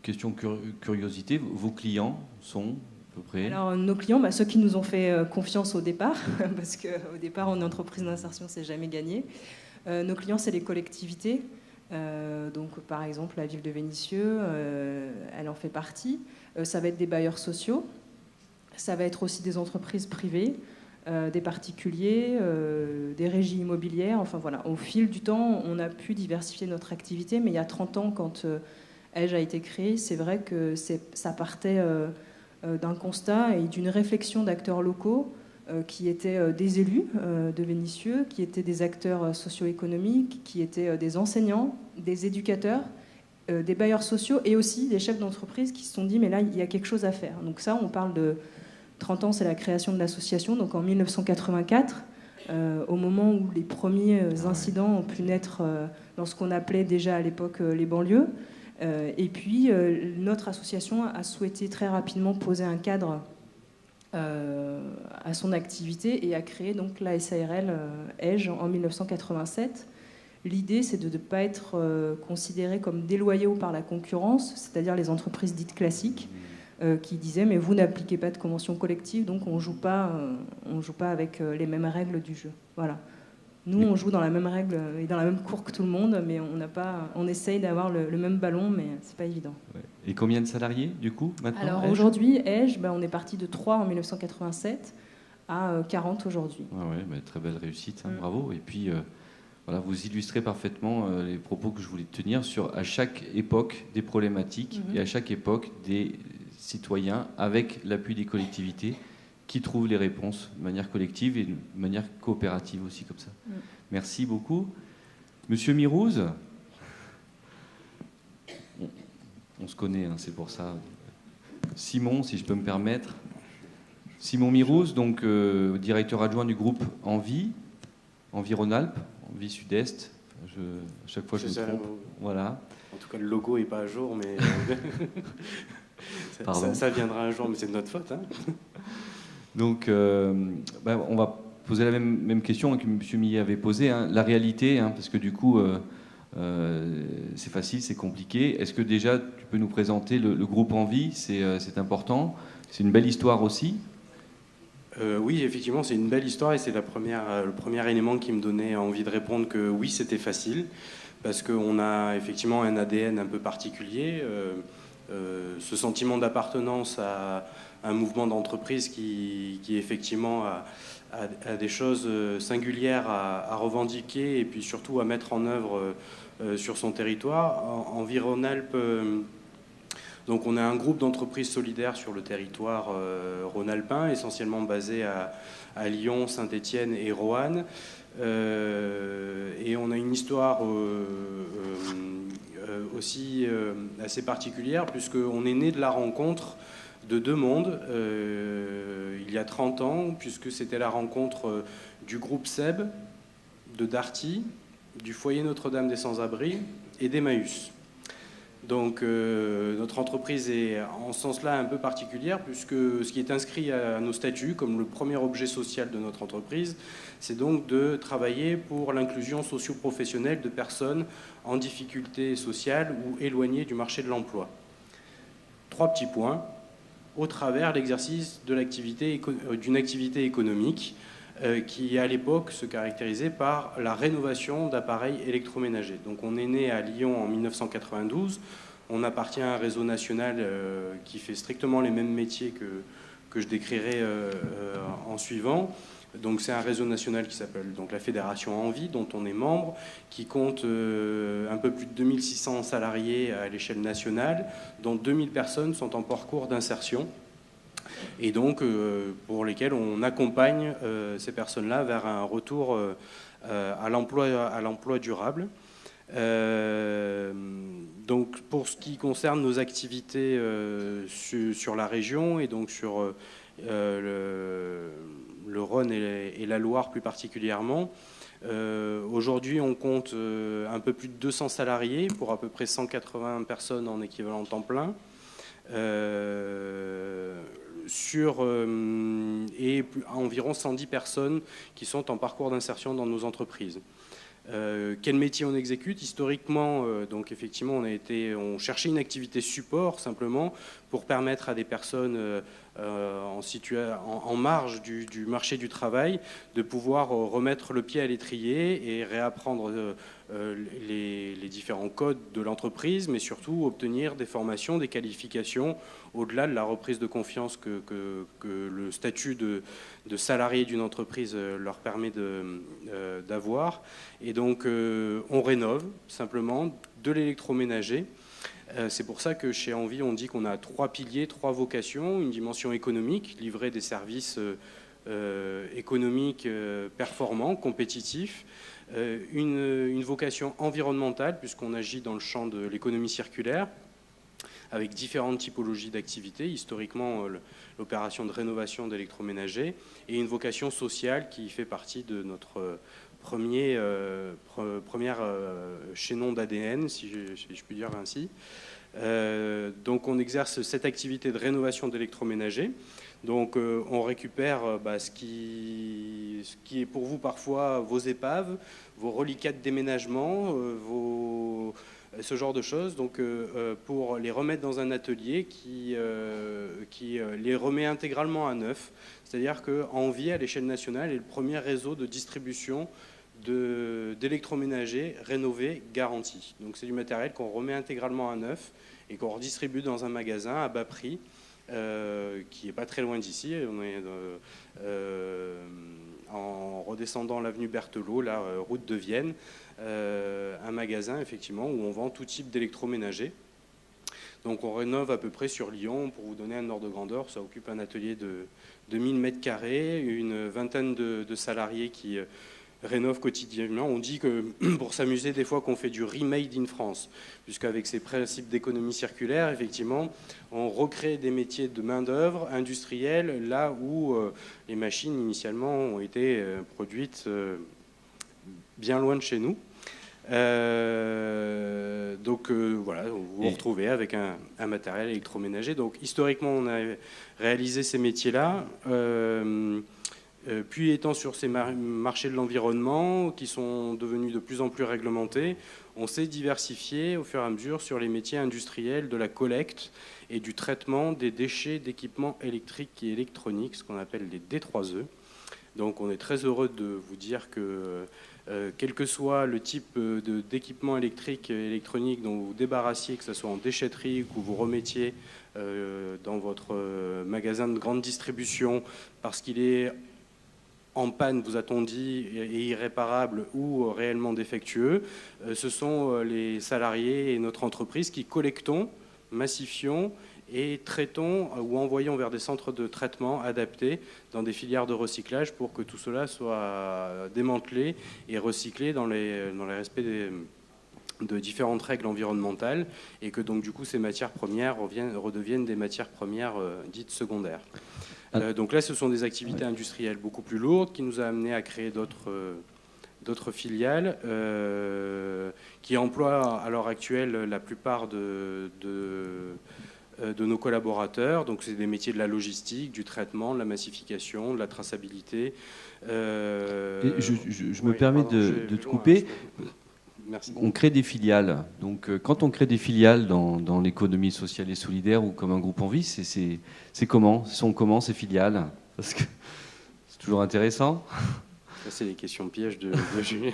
Question curiosité, vos clients sont à peu près? Alors, nos clients, ceux qui nous ont fait confiance au départ, parce qu'au départ, en entreprise d'insertion, c'est jamais gagné. Nos clients, c'est les collectivités. Donc, par exemple, la ville de Vénissieux, elle en fait partie. Ça va être des bailleurs sociaux. Ça va être aussi des entreprises privées, des particuliers, des régies immobilières. Enfin voilà, au fil du temps, on a pu diversifier notre activité. Mais il y a 30 ans, quand EDGE a été créé, c'est vrai que ça partait d'un constat et d'une réflexion d'acteurs locaux qui étaient des élus de Vénissieux, qui étaient des acteurs socio-économiques, qui étaient des enseignants, des éducateurs, des bailleurs sociaux et aussi des chefs d'entreprise qui se sont dit mais là il y a quelque chose à faire. Donc ça, on parle de 30 ans, c'est la création de l'association, donc en 1984, au moment où les premiers incidents ont pu naître dans ce qu'on appelait déjà à l'époque les banlieues. Et puis notre association a souhaité très rapidement poser un cadre à son activité et a créé donc la SARL EGE en 1987. L'idée, c'est de ne pas être considéré comme déloyaux par la concurrence, c'est-à-dire les entreprises dites classiques, qui disaient mais vous n'appliquez pas de convention collective, donc on joue pas avec les mêmes règles du jeu. Voilà. Nous, on joue dans la même règle et dans la même cour que tout le monde, mais on essaye d'avoir le même ballon, mais c'est pas évident. Et combien de salariés, du coup, maintenant? Alors aujourd'hui, EGE, on est parti de 3 en 1987 à 40 aujourd'hui. Ah ouais, très belle réussite, bravo. Et puis, voilà, vous illustrez parfaitement les propos que je voulais tenir sur, à chaque époque, des problématiques et à chaque époque, des citoyens, avec l'appui des collectivités, qui trouvent les réponses de manière collective et de manière coopérative aussi, comme ça. Merci beaucoup. Monsieur Mirouz, on se connaît, hein, c'est pour ça. Simon, si je peux me permettre. Simon Mirouz, donc directeur adjoint du groupe Envie Rhône-Alpes, Envie Sud-Est. À chaque fois, je me trompe. Voilà. En tout cas, le logo n'est pas à jour, mais ça viendra un jour, mais c'est de notre faute. Hein. Donc, on va poser la même question que M. Millet avait posée. Hein. La réalité, parce que du coup, c'est facile, c'est compliqué. Est-ce que déjà, tu peux nous présenter le groupe Envie? C'est important. C'est une belle histoire aussi. Oui, effectivement, c'est une belle histoire et c'est le premier élément qui me donnait envie de répondre que oui, c'était facile, parce qu'on a effectivement un ADN un peu particulier, ce sentiment d'appartenance à un mouvement d'entreprise qui effectivement a des choses singulières à revendiquer et puis surtout à mettre en œuvre sur son territoire. Envie Rhône-Alpes, donc on a un groupe d'entreprises solidaires sur le territoire rhône-alpin, essentiellement basé à Lyon, Saint-Étienne et Roanne. Et on a une histoire aussi assez particulière, puisqu'on est né de la rencontre de deux mondes il y a 30 ans, puisque c'était la rencontre du groupe SEB, de Darty, du foyer Notre-Dame des Sans-Abris et d'Emmaüs. Donc notre entreprise est en ce sens-là un peu particulière, puisque ce qui est inscrit à nos statuts comme le premier objet social de notre entreprise, c'est donc de travailler pour l'inclusion socio-professionnelle de personnes en difficulté sociale ou éloignées du marché de l'emploi. 3 petits points. Au travers l'exercice d'une activité économique qui, à l'époque, se caractérisait par la rénovation d'appareils électroménagers. Donc on est né à Lyon en 1992, on appartient à un réseau national qui fait strictement les mêmes métiers que je décrirai en suivant. Donc c'est un réseau national qui s'appelle donc la Fédération Envie, dont on est membre, qui compte un peu plus de 2600 salariés à l'échelle nationale, dont 2000 personnes sont en parcours d'insertion, et donc pour lesquelles on accompagne ces personnes-là vers un retour à l'emploi durable. Donc pour ce qui concerne nos activités sur la région et donc sur le Rhône et la Loire plus particulièrement. Aujourd'hui, on compte un peu plus de 200 salariés pour à peu près 180 personnes en équivalent temps plein. Et environ 110 personnes qui sont en parcours d'insertion dans nos entreprises. Quel métier on exécute? Historiquement, donc effectivement, on cherchait une activité support simplement pour permettre à des personnes en marge du marché du travail de pouvoir remettre le pied à l'étrier et réapprendre les différents codes de l'entreprise, mais surtout obtenir des formations, des qualifications au-delà de la reprise de confiance que le statut de salarié d'une entreprise leur permet d'avoir. Et donc on rénove simplement de l'électroménager. C'est pour ça que chez Envie, on dit qu'on a 3 piliers, 3 vocations. Une dimension économique, livrer des services économique performant, compétitif, une vocation environnementale, puisqu'on agit dans le champ de l'économie circulaire, avec différentes typologies d'activités, historiquement l'opération de rénovation d'électroménager, et une vocation sociale qui fait partie de notre premier chaînon d'ADN, si je puis dire ainsi. Donc on exerce cette activité de rénovation d'électroménager. Donc on récupère ce qui est pour vous parfois vos épaves, vos reliquats de déménagement, ce genre de choses, donc pour les remettre dans un atelier qui les remet intégralement à neuf. C'est-à-dire qu'Envie, à l'échelle nationale, est le premier réseau de distribution d'électroménagers rénovés garantis. Donc c'est du matériel qu'on remet intégralement à neuf et qu'on redistribue dans un magasin à bas prix, qui n'est pas très loin d'ici. On est en redescendant l'avenue Berthelot, la route de Vienne, un magasin effectivement où on vend tout type d'électroménager. Donc on rénove à peu près sur Lyon. Pour vous donner un ordre de grandeur, ça occupe un atelier de 1000 m², une vingtaine de salariés qui rénove quotidiennement. On dit que pour s'amuser des fois qu'on fait du remade in France, puisqu'avec ces principes d'économie circulaire, effectivement, on recrée des métiers de main-d'œuvre industrielle là où les machines initialement ont été produites bien loin de chez nous. Donc voilà, vous vous retrouvez avec un matériel électroménager. Donc historiquement, on a réalisé ces métiers-là. Puis étant sur ces marchés de l'environnement qui sont devenus de plus en plus réglementés, on s'est diversifié au fur et à mesure sur les métiers industriels de la collecte et du traitement des déchets d'équipements électriques et électroniques, ce qu'on appelle les D3E. Donc on est très heureux de vous dire que quel que soit le type d'équipement électrique et électronique dont vous vous débarrassiez, que ce soit en déchetterie ou que vous remettiez dans votre magasin de grande distribution parce qu'il est en panne, vous a-t-on dit, et irréparable ou réellement défectueux, ce sont les salariés et notre entreprise qui collectons, massifions et traitons ou envoyons vers des centres de traitement adaptés dans des filières de recyclage pour que tout cela soit démantelé et recyclé dans les respects de différentes règles environnementales et que donc du coup ces matières premières redeviennent des matières premières dites secondaires. Donc là, ce sont des activités industrielles beaucoup plus lourdes qui nous a amené à créer d'autres filiales qui emploient à l'heure actuelle la plupart de nos collaborateurs. Donc c'est des métiers de la logistique, du traitement, de la massification, de la traçabilité. Je me permets de te couper. Merci. On crée des filiales. Donc, quand on crée des filiales dans l'économie sociale et solidaire ou comme un groupe Envie, c'est comment ? Ce sont comment ces filiales ? Parce que c'est toujours intéressant. Ça, c'est les questions pièges de Julien.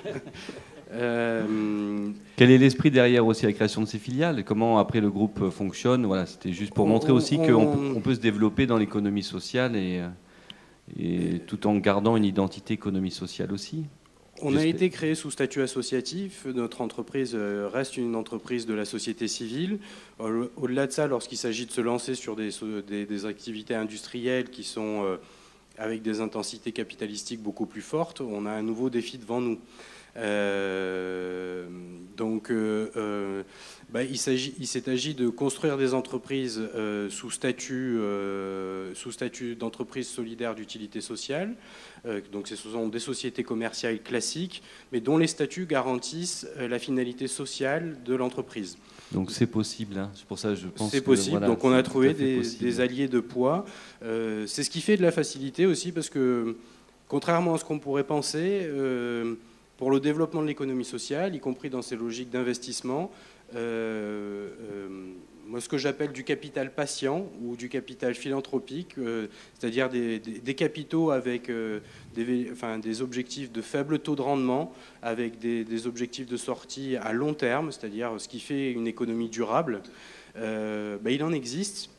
Quel est l'esprit derrière aussi la création de ces filiales ? Et comment après le groupe fonctionne ? Voilà, c'était juste pour montrer aussi qu'on peut se développer dans l'économie sociale et tout en gardant une identité économie sociale aussi. On a été créé sous statut associatif. Notre entreprise reste une entreprise de la société civile. Au-delà de ça, lorsqu'il s'agit de se lancer sur des activités industrielles qui sont avec des intensités capitalistiques beaucoup plus fortes, on a un nouveau défi devant nous. Il s'est agi de construire des entreprises sous statut d'entreprise solidaire d'utilité sociale. Donc ce sont des sociétés commerciales classiques, mais dont les statuts garantissent la finalité sociale de l'entreprise. Donc c'est possible, hein. C'est pour ça que je pense. C'est possible. Voilà, donc on a trouvé des alliés de poids. C'est ce qui fait de la facilité aussi, parce que contrairement à ce qu'on pourrait penser, pour le développement de l'économie sociale, y compris dans ces logiques d'investissement, moi, ce que j'appelle du capital patient ou du capital philanthropique, c'est-à-dire des capitaux avec des objectifs de faible taux de rendement, avec des objectifs de sortie à long terme, c'est-à-dire ce qui fait une économie durable, il en existe.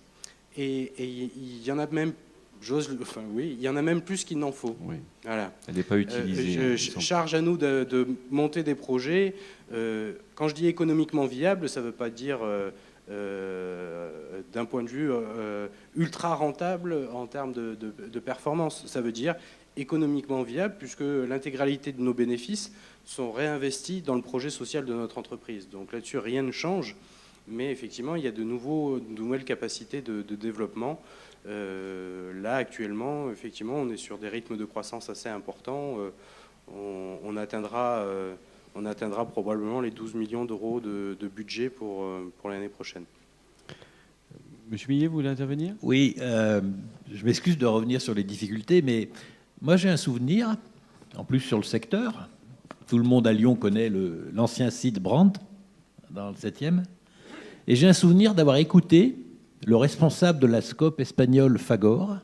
Et il y en a même, il y en a même plus qu'il n'en faut. Oui. Voilà. Elle n'est pas utilisée. Charge à nous de monter des projets. Quand je dis économiquement viable, ça ne veut pas dire d'un point de vue ultra rentable en termes de performance. Ça veut dire économiquement viable, puisque l'intégralité de nos bénéfices sont réinvestis dans le projet social de notre entreprise. Donc là-dessus, rien ne change, mais effectivement, il y a de nouvelles capacités de développement. Là, actuellement, effectivement, on est sur des rythmes de croissance assez importants. On atteindra probablement les 12 millions d'euros de budget pour l'année prochaine. Monsieur Millet, vous voulez intervenir ? Oui, je m'excuse de revenir sur les difficultés, mais moi j'ai un souvenir, en plus sur le secteur. Tout le monde à Lyon connaît l'ancien site Brandt, dans le 7e. Et j'ai un souvenir d'avoir écouté le responsable de la SCOP espagnole Fagor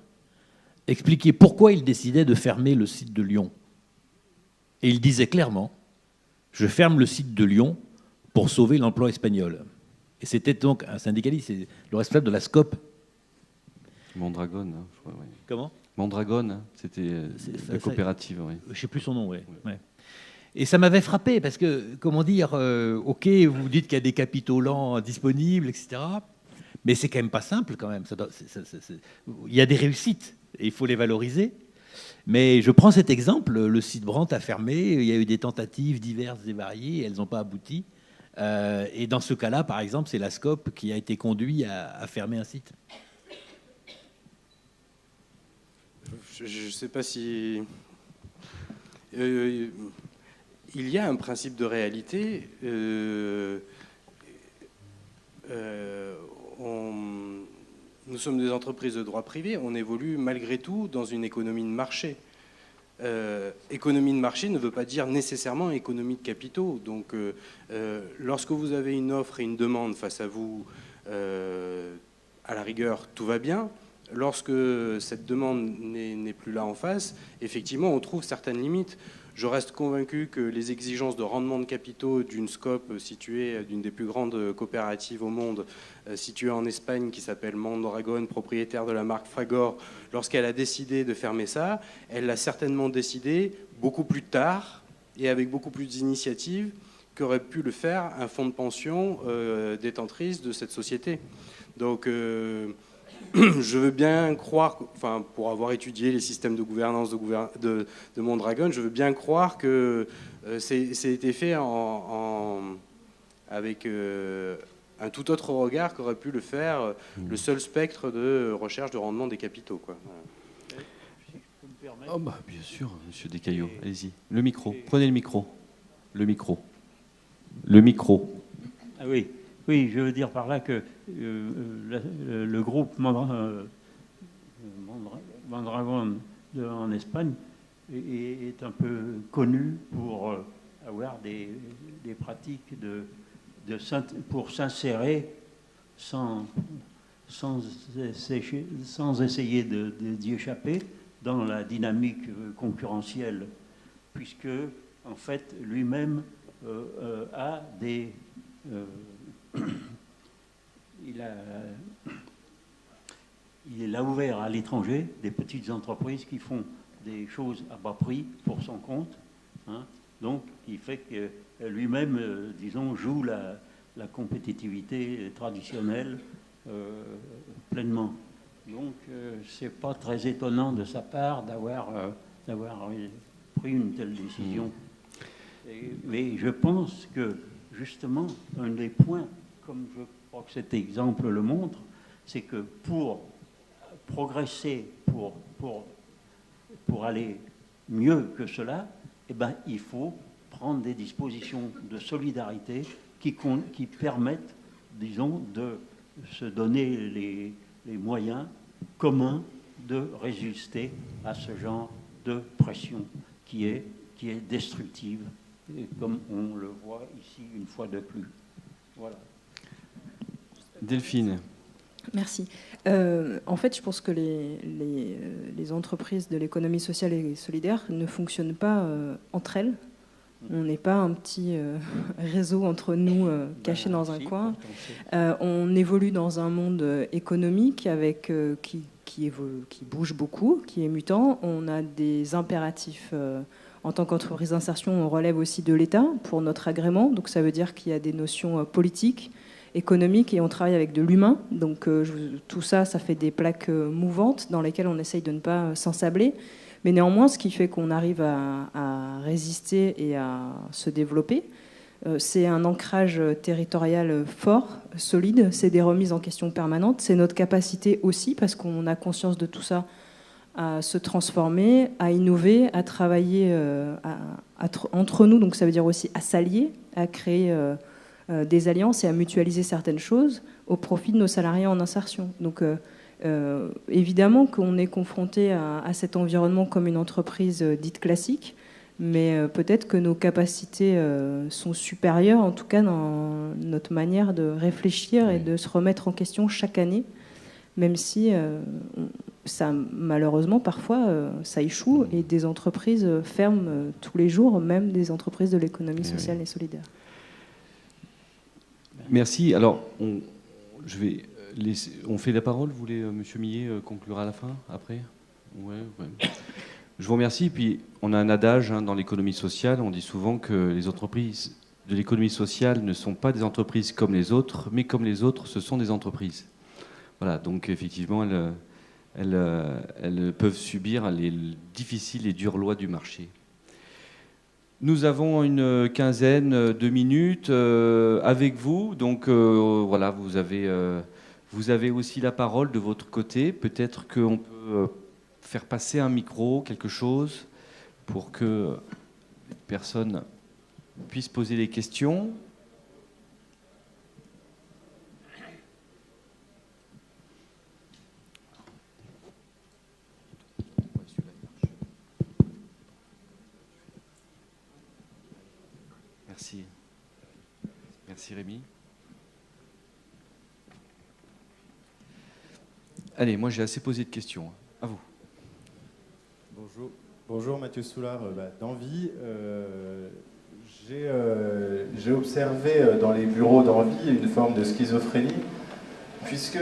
expliquer pourquoi il décidait de fermer le site de Lyon. Et il disait clairement, je ferme le site de Lyon pour sauver l'emploi espagnol. Et c'était donc un syndicaliste, c'est le responsable de la SCOP. Mondragone, hein, je crois, oui. Comment ? Mondragone, hein, c'était la coopérative, oui. Je ne sais plus son nom, oui. Ouais. Et ça m'avait frappé, parce que, comment dire, ok, vous dites qu'il y a des capitaux lents disponibles, etc., mais c'est quand même pas simple, quand même. Il y a des réussites, et il faut les valoriser. Mais je prends cet exemple, le site Brandt a fermé, il y a eu des tentatives diverses et variées, elles n'ont pas abouti. Et dans ce cas-là, par exemple, c'est la SCOP qui a été conduit à fermer un site. Je ne sais pas si... il y a un principe de réalité. Nous sommes des entreprises de droit privé, on évolue malgré tout dans une économie de marché. Économie de marché ne veut pas dire nécessairement économie de capitaux. Donc, lorsque vous avez une offre et une demande face à vous, à la rigueur, tout va bien. Lorsque cette demande n'est plus là en face, effectivement, on trouve certaines limites. Je reste convaincu que les exigences de rendement de capitaux d'une SCOP située, d'une des plus grandes coopératives au monde, située en Espagne, qui s'appelle Mondragón, propriétaire de la marque Fagor, lorsqu'elle a décidé de fermer ça, elle l'a certainement décidé beaucoup plus tard et avec beaucoup plus d'initiatives qu'aurait pu le faire un fonds de pension détentrice de cette société. Donc... je veux bien croire, enfin, pour avoir étudié les systèmes de gouvernance de Mondragón, je veux bien croire que c'est été fait avec un tout autre regard qu'aurait pu le faire le seul spectre de recherche de rendement des capitaux, quoi. Oh bah, bien sûr, monsieur Descaillots, allez-y. Le micro, prenez le micro. Le micro. Ah oui. Oui, je veux dire par là que le groupe Mondragón en Espagne est un peu connu pour avoir des pratiques pour s'insérer sans essayer d'y échapper dans la dynamique concurrentielle, puisque en fait lui-même a des... Il a ouvert à l'étranger des petites entreprises qui font des choses à bas prix pour son compte. Hein. Donc, il fait que lui-même, disons, joue la compétitivité traditionnelle pleinement. Donc, c'est pas très étonnant de sa part d'avoir pris une telle décision. Mais je pense que, justement, un des points, comme je crois que cet exemple le montre, c'est que pour progresser, pour aller mieux que cela, eh ben, il faut prendre des dispositions de solidarité qui permettent, disons, de se donner les moyens communs de résister à ce genre de pression qui est destructive, et comme on le voit ici une fois de plus. Voilà. Delphine. Merci. En fait, je pense que les entreprises de l'économie sociale et solidaire ne fonctionnent pas entre elles. On n'est pas un petit réseau entre nous caché dans un coin. On évolue dans un monde économique avec, qui bouge beaucoup, qui est mutant. On a des impératifs. En tant qu'entreprise d'insertion, on relève aussi de l'État pour notre agrément. Donc ça veut dire qu'il y a des notions politiques économique et on travaille avec de l'humain. Donc tout ça, ça fait des plaques mouvantes dans lesquelles on essaye de ne pas s'ensabler. Mais néanmoins, ce qui fait qu'on arrive à résister et à se développer, c'est un ancrage territorial fort, solide, c'est des remises en question permanentes, c'est notre capacité aussi, parce qu'on a conscience de tout ça, à se transformer, à innover, à travailler entre nous, donc ça veut dire aussi à s'allier, à créer des alliances et à mutualiser certaines choses au profit de nos salariés en insertion. Donc évidemment qu'on est confronté à cet environnement comme une entreprise dite classique, mais peut-être que nos capacités sont supérieures, en tout cas dans notre manière de réfléchir et de se remettre en question chaque année, même si ça, malheureusement, parfois, ça échoue et des entreprises ferment tous les jours, même des entreprises de l'économie sociale et solidaire. Merci. Alors, on fait la parole. Vous voulez, Monsieur Millet, conclure à la fin, après ? Ouais. Je vous remercie. Puis, on a un adage dans l'économie sociale. On dit souvent que les entreprises de l'économie sociale ne sont pas des entreprises comme les autres, mais comme les autres, ce sont des entreprises. Voilà. Donc, effectivement, elles peuvent subir les difficiles et dures lois du marché. Nous avons une quinzaine de minutes avec vous. Donc, voilà, vous avez aussi la parole de votre côté. Peut-être qu'on peut faire passer un micro, quelque chose, pour que les personnes puissent poser des questions. Merci. Merci Rémi. Allez, moi j'ai assez posé de questions. À vous. Bonjour Mathieu Soulard d'Envie. J'ai observé dans les bureaux d'Envie une forme de schizophrénie, puisque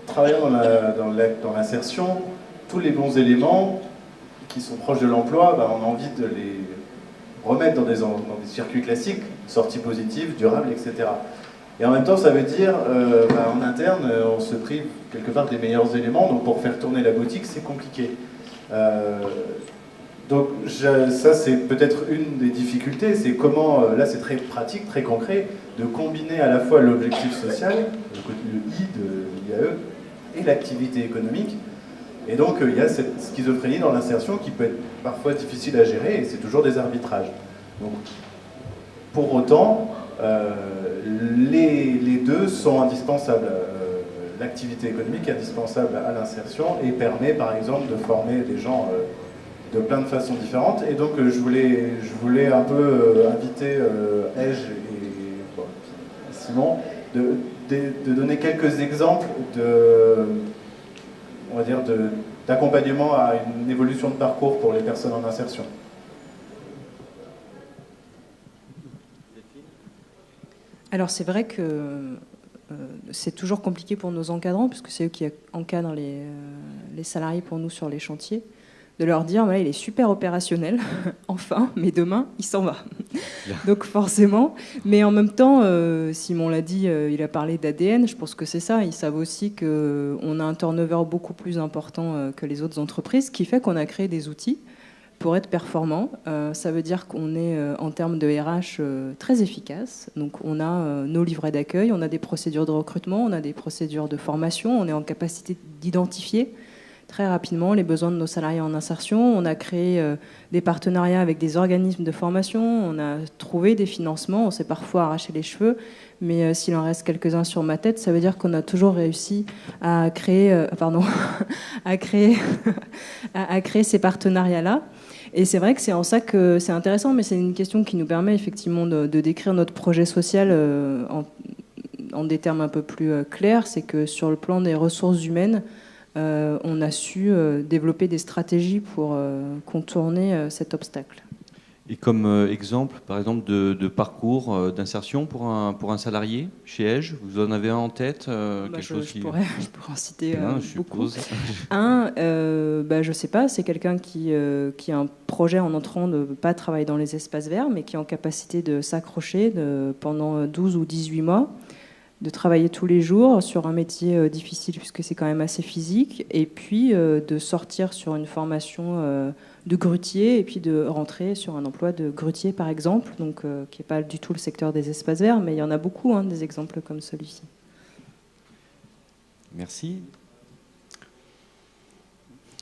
travaillant dans l'insertion, tous les bons éléments qui sont proches de l'emploi, on a envie de les remettre dans des circuits classiques, sorties positives, durables, etc. Et en même temps, ça veut dire, en interne, on se prive quelque part des meilleurs éléments, donc pour faire tourner la boutique, c'est compliqué. Donc ça, c'est peut-être une des difficultés, c'est comment, là c'est très pratique, très concret, de combiner à la fois l'objectif social, le I de l'IAE, et l'activité économique. Et donc, il y a cette schizophrénie dans l'insertion qui peut être parfois difficile à gérer, et c'est toujours des arbitrages. Donc, pour autant, les deux sont indispensables. L'activité économique est indispensable à l'insertion et permet, par exemple, de former des gens de plein de façons différentes. Et donc, je voulais un peu inviter Ege et Simon de donner quelques exemples d'accompagnement à une évolution de parcours pour les personnes en insertion. Alors c'est vrai que c'est toujours compliqué pour nos encadrants, puisque c'est eux qui encadrent les salariés pour nous sur les chantiers, de leur dire voilà, il est super opérationnel, enfin, mais demain, il s'en va. Donc forcément, mais en même temps, Simon l'a dit, il a parlé d'ADN, je pense que c'est ça, ils savent aussi qu'on a un turnover beaucoup plus important que les autres entreprises, ce qui fait qu'on a créé des outils pour être performant. Ça veut dire qu'on est, en termes de RH, très efficace. Donc on a nos livrets d'accueil, on a des procédures de recrutement, on a des procédures de formation, on est en capacité d'identifier très rapidement les besoins de nos salariés en insertion. On a créé des partenariats avec des organismes de formation, on a trouvé des financements, on s'est parfois arraché les cheveux, mais s'il en reste quelques-uns sur ma tête, ça veut dire qu'on a toujours réussi à créer, à créer ces partenariats-là. Et c'est vrai que c'est en ça que c'est intéressant, mais c'est une question qui nous permet effectivement de décrire notre projet social en des termes un peu plus clairs. C'est que sur le plan des ressources humaines, on a su développer des stratégies pour contourner cet obstacle. Et comme exemple, par exemple, de parcours d'insertion pour un salarié chez Ege, vous en avez un en tête je pourrais en citer beaucoup. Je ne sais pas, c'est quelqu'un qui a un projet en entrant de ne pas travailler dans les espaces verts, mais qui est en capacité de s'accrocher pendant 12 ou 18 mois, de travailler tous les jours sur un métier difficile puisque c'est quand même assez physique, et puis de sortir sur une formation de grutier et puis de rentrer sur un emploi de grutier par exemple, donc qui n'est pas du tout le secteur des espaces verts, mais il y en a beaucoup, hein, des exemples comme celui-ci. Merci.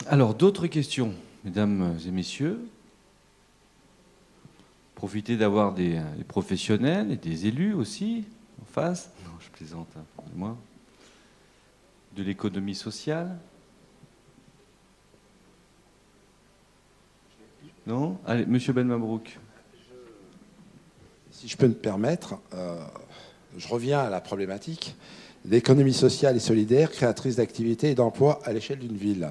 Alors, d'autres questions, mesdames et messieurs? Profitez d'avoir des professionnels et des élus aussi en face. Non, je plaisante, hein, pardonnez-moi. De l'économie sociale. Non? Allez, monsieur Ben Mabrouk. Si je peux me permettre, je reviens à la problématique. L'économie sociale et solidaire, créatrice d'activités et d'emplois à l'échelle d'une ville.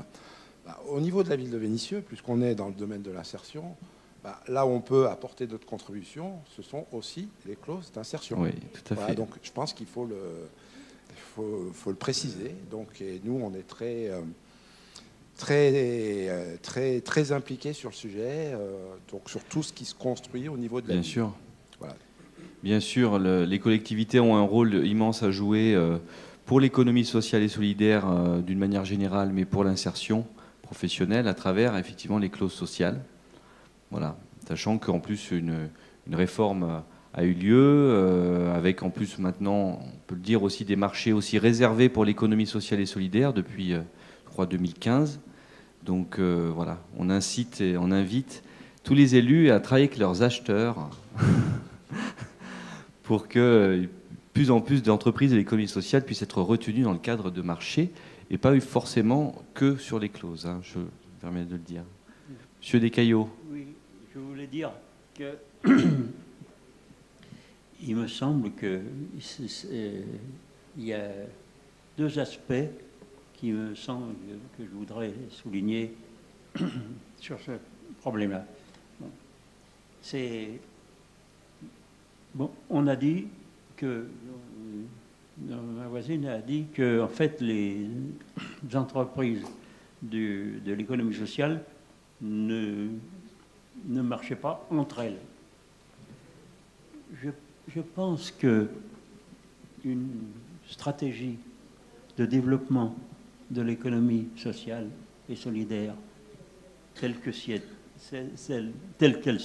Au niveau de la ville de Vénissieux, puisqu'on est dans le domaine de l'insertion, là où on peut apporter notre contribution, ce sont aussi les clauses d'insertion. Oui, tout à fait. Donc je pense qu'il faut le préciser. Donc, et nous, on est très impliqués sur le sujet, donc sur tout ce qui se construit au niveau de la ville. Bien sûr. Voilà. Bien sûr, les collectivités ont un rôle immense à jouer pour l'économie sociale et solidaire d'une manière générale, mais pour l'insertion professionnelle à travers effectivement les clauses sociales. Voilà, sachant qu'en plus une réforme a eu lieu, avec en plus maintenant, on peut le dire aussi, des marchés aussi réservés pour l'économie sociale et solidaire depuis, je crois, 2015. Donc voilà, on incite et on invite tous les élus à travailler avec leurs acheteurs pour que plus en plus d'entreprises de l'économie sociale puissent être retenues dans le cadre de marchés et pas forcément que sur les clauses, hein, je me permets de le dire. Monsieur Descaillots. Oui, je voulais dire que il me semble qu'il y a deux aspects qui me semblent que je voudrais souligner sur ce problème-là. Bon, on a dit que ma voisine a dit que en fait les entreprises de l'économie sociale ne marchaient pas entre elles. Je pense que une stratégie de développement de l'économie sociale et solidaire telle qu'elle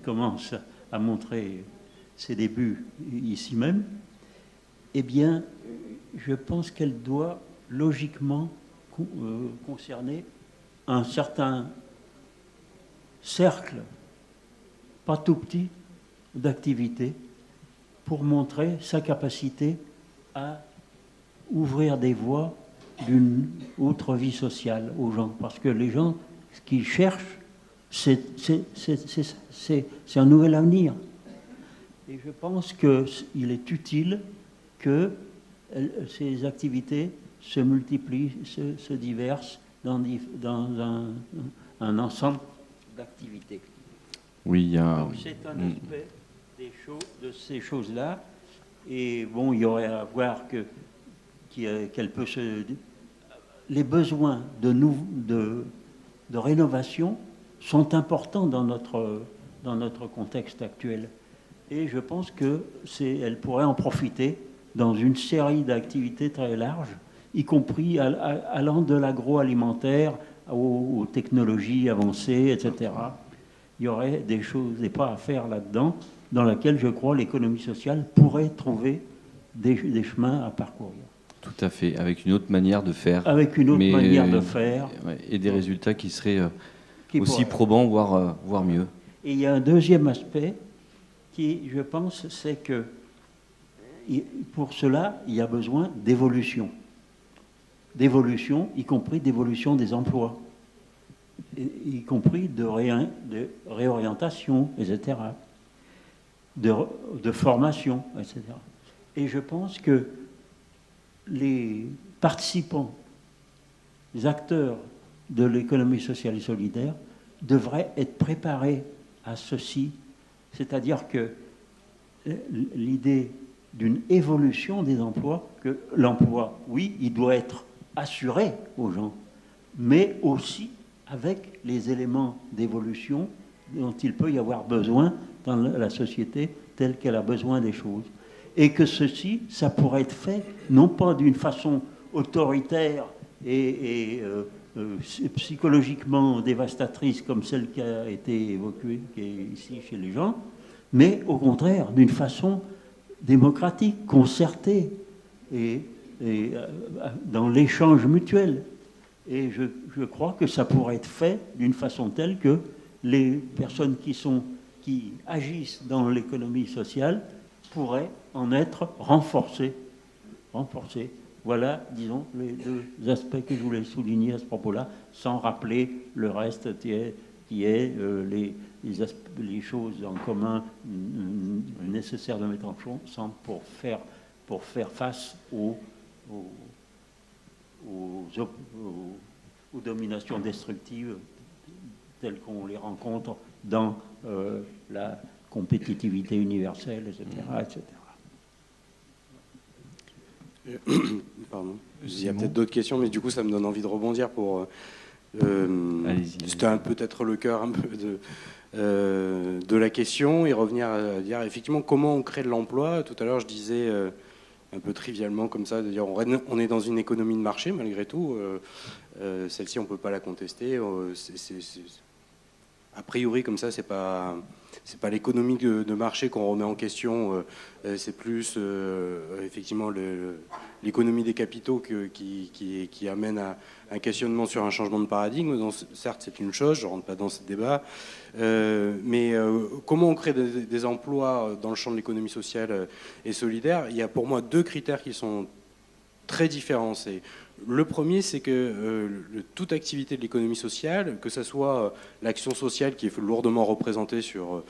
commence à montrer ses débuts ici même, eh bien, je pense qu'elle doit logiquement concerner un certain cercle, pas tout petit, d'activités pour montrer sa capacité à ouvrir des voies d'une autre vie sociale aux gens. Parce que les gens, ce qu'ils cherchent, c'est un nouvel avenir. Et je pense qu'il est utile que ces activités se multiplient, se diversent dans un ensemble d'activités. Oui, il y a... Donc c'est un aspect de ces choses-là. Et bon, il y aurait à voir qu'elle peut les besoins de rénovation sont importants dans notre contexte actuel. Et je pense qu'elle pourrait en profiter dans une série d'activités très larges, y compris allant de l'agroalimentaire aux technologies avancées, etc. Il y aurait des choses, des pas à faire là-dedans, dans lesquels je crois l'économie sociale pourrait trouver des chemins à parcourir. Tout à fait, avec une autre manière de faire. Avec une autre manière de faire. Et des résultats qui seraient aussi probants, voire mieux. Et il y a un deuxième aspect qui, je pense, c'est que pour cela, il y a besoin d'évolution. D'évolution, y compris d'évolution des emplois, y compris de réorientation, etc., de formation, etc. Et je pense que les participants, les acteurs de l'économie sociale et solidaire devraient être préparés à ceci, c'est-à-dire que l'idée d'une évolution des emplois, que l'emploi, oui, il doit être assuré aux gens, mais aussi avec les éléments d'évolution dont il peut y avoir besoin dans la société telle qu'elle a besoin des choses. et que ceci, ça pourrait être fait non pas d'une façon autoritaire et psychologiquement dévastatrice comme celle qui a été évoquée qui est ici chez les gens, mais au contraire d'une façon démocratique, concertée et dans l'échange mutuel. Et je crois que ça pourrait être fait d'une façon telle que les personnes qui agissent dans l'économie sociale pourraient en être renforcées. Voilà, disons, les deux aspects que je voulais souligner à ce propos-là, sans rappeler le reste qui est les choses en commun nécessaires de mettre en ensemble pour faire face aux dominations destructives telles qu'on les rencontre dans la compétitivité universelle, etc. etc. Pardon. Il y a peut-être d'autres questions, mais du coup, ça me donne envie de rebondir pour. C'était peut-être le cœur un peu de la question et revenir à dire effectivement comment on crée de l'emploi. Tout à l'heure, je disais un peu trivialement comme ça, de dire on est dans une économie de marché malgré tout. Celle-ci, on peut pas la contester. A priori, comme ça, c'est pas l'économie de marché qu'on remet en question, c'est plus effectivement l'économie des capitaux qui amène à un questionnement sur un changement de paradigme. Donc, certes, c'est une chose, je ne rentre pas dans ce débat, mais comment on crée des emplois dans le champ de l'économie sociale et solidaire? Il y a pour moi deux critères qui sont très différents. Le premier, c'est que toute activité de l'économie sociale, que ce soit l'action sociale qui est lourdement représentée sur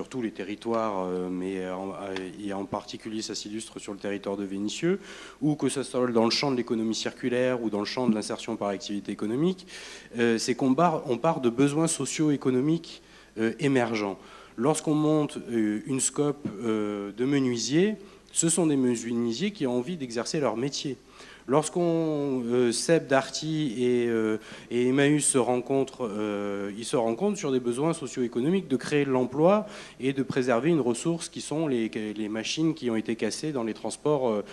tous les territoires, mais en particulier ça s'illustre sur le territoire de Vénissieux, ou que ce soit dans le champ de l'économie circulaire ou dans le champ de l'insertion par activité économique, c'est qu'on part de besoins socio-économiques émergents. Lorsqu'on monte une scope de menuisier, ce sont des menuisiers qui ont envie d'exercer leur métier. Lorsqu'on Seb Darty et Emmaüs se rencontrent, ils se rencontrent sur des besoins socio-économiques de créer de l'emploi et de préserver une ressource qui sont les machines qui ont été cassées dans les transports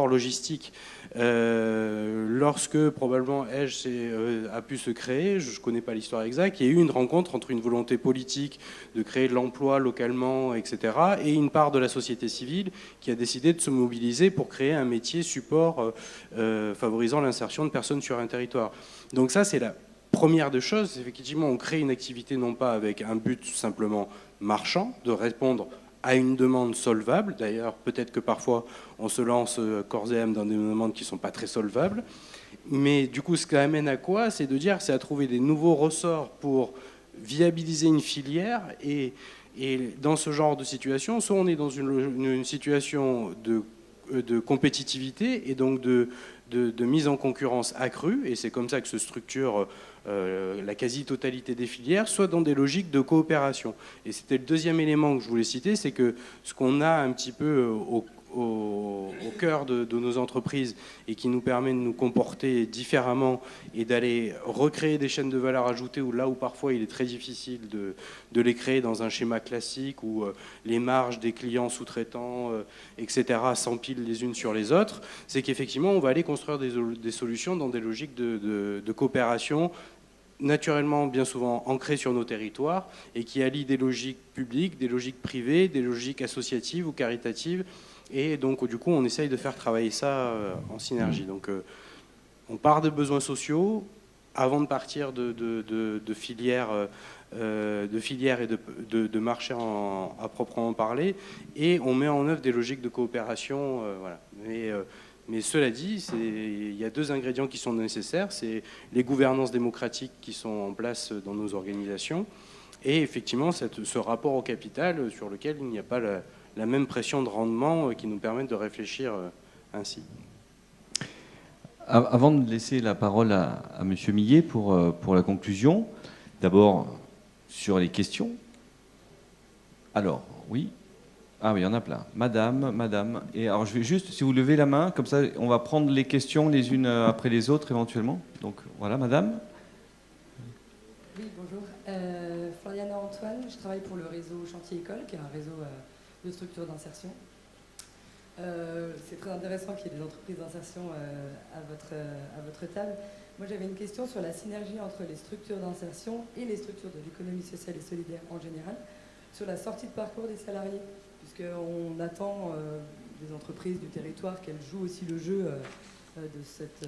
logistiques. Lorsque probablement Edge a pu se créer, je ne connais pas l'histoire exacte, il y a eu une rencontre entre une volonté politique de créer de l'emploi localement, etc., et une part de la société civile qui a décidé de se mobiliser pour créer un métier support favorisant l'insertion de personnes sur un territoire. Donc ça, c'est la première des choses. Effectivement, on crée une activité non pas avec un but simplement marchand, de répondre à une demande solvable. D'ailleurs, peut-être que parfois, on se lance corps et âme dans des demandes qui ne sont pas très solvables. Mais du coup, ce qui amène à quoi? C'est de dire, c'est à trouver des nouveaux ressorts pour viabiliser une filière. Et dans ce genre de situation, soit on est dans une situation de compétitivité et donc de mise en concurrence accrue, et c'est comme ça que se structure la quasi-totalité des filières, soit dans des logiques de coopération. Et c'était le deuxième élément que je voulais citer, c'est que ce qu'on a un petit peu au cœur de nos entreprises et qui nous permet de nous comporter différemment et d'aller recréer des chaînes de valeur ajoutée là où parfois il est très difficile de les créer dans un schéma classique où les marges des clients sous-traitants, etc., s'empilent les unes sur les autres, c'est qu'effectivement on va aller construire des solutions dans des logiques de coopération naturellement bien souvent ancrées sur nos territoires et qui allient des logiques publiques, des logiques privées, des logiques associatives ou caritatives. Et donc, du coup, on essaye de faire travailler ça en synergie. Donc, on part de besoins sociaux avant de partir de filières et de marchés à proprement parler. Et on met en œuvre des logiques de coopération. Voilà. Mais cela dit, il y a deux ingrédients qui sont nécessaires. C'est les gouvernances démocratiques qui sont en place dans nos organisations. Et effectivement, ce rapport au capital sur lequel il n'y a pas la même pression de rendement qui nous permet de réfléchir ainsi. Avant de laisser la parole à M. Millet pour la conclusion, d'abord sur les questions. Alors, oui. Ah oui, il y en a plein. Madame. Et alors, je vais juste, si vous levez la main, comme ça, on va prendre les questions les unes après les autres éventuellement. Donc, voilà, madame. Oui, bonjour. Floriana Antoine, je travaille pour le réseau Chantier École, qui est un réseau de structures d'insertion. C'est très intéressant qu'il y ait des entreprises d'insertion à votre table. Moi, j'avais une question sur la synergie entre les structures d'insertion et les structures de l'économie sociale et solidaire en général, sur la sortie de parcours des salariés, puisqu'on attend des entreprises du territoire qu'elles jouent aussi le jeu de cette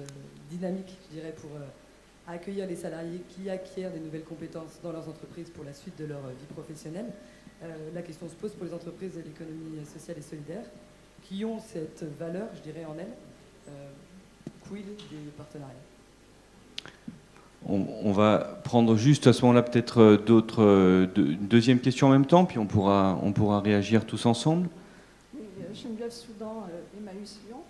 dynamique, je dirais, pour accueillir les salariés qui acquièrent des nouvelles compétences dans leurs entreprises pour la suite de leur vie professionnelle. La question se pose pour les entreprises de l'économie sociale et solidaire qui ont cette valeur, je dirais, en elles. Quid des partenariats? On va prendre juste à ce moment-là peut-être une deuxième question en même temps, puis on pourra réagir tous ensemble. Oui, Geneviève Soudan, Emmaüs Lyon.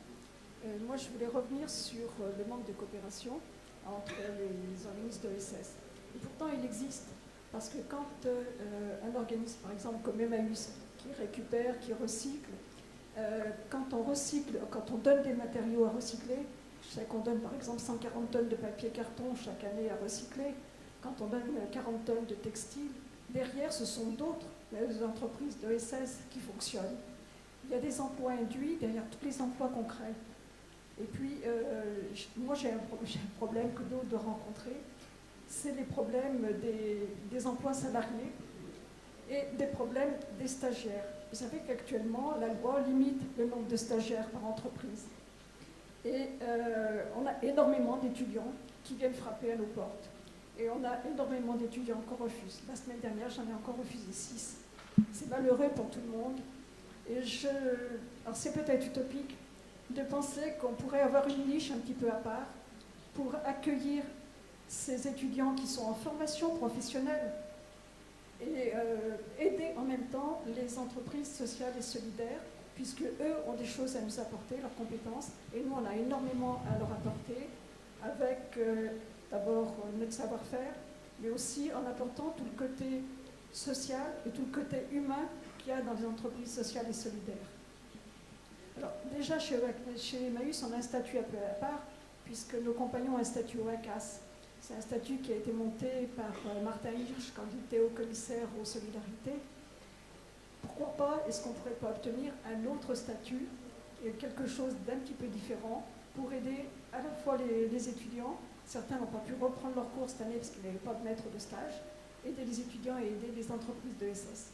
Moi, je voulais revenir sur le manque de coopération entre les organismes de SS. Et pourtant, il existe. Parce que quand un organisme, par exemple, comme Emmaüs, qui récupère, qui recycle, quand on donne des matériaux à recycler, je sais qu'on donne par exemple 140 tonnes de papier carton chaque année à recycler, quand on donne 40 tonnes de textiles, derrière ce sont d'autres entreprises de SS qui fonctionnent. Il y a des emplois induits derrière tous les emplois qu'on crée. Et puis, moi j'ai un problème que d'autres doivent rencontrer, c'est les problèmes des emplois salariés et des problèmes des stagiaires. Vous savez qu'actuellement, la loi limite le nombre de stagiaires par entreprise. Et on a énormément d'étudiants qui viennent frapper à nos portes. Et on a énormément d'étudiants qu'on refuse. La semaine dernière, j'en ai encore refusé 6. C'est malheureux pour tout le monde. Et alors c'est peut-être utopique de penser qu'on pourrait avoir une niche un petit peu à part pour accueillir ces étudiants qui sont en formation professionnelle et aider en même temps les entreprises sociales et solidaires, puisque eux ont des choses à nous apporter, leurs compétences, et nous on a énormément à leur apporter, avec d'abord notre savoir-faire, mais aussi en apportant tout le côté social et tout le côté humain qu'il y a dans les entreprises sociales et solidaires. Alors déjà chez Emmaüs, on a un statut un peu à part, puisque nos compagnons ont un statut OACAS. C'est un statut qui a été monté par Martin Hirsch quand il était haut commissaire aux solidarités. Pourquoi pas, est-ce qu'on ne pourrait pas obtenir un autre statut, quelque chose d'un petit peu différent, pour aider à la fois les étudiants, certains n'ont pas pu reprendre leurs cours cette année parce qu'ils n'avaient pas de maître de stage, aider les étudiants et aider les entreprises de SS.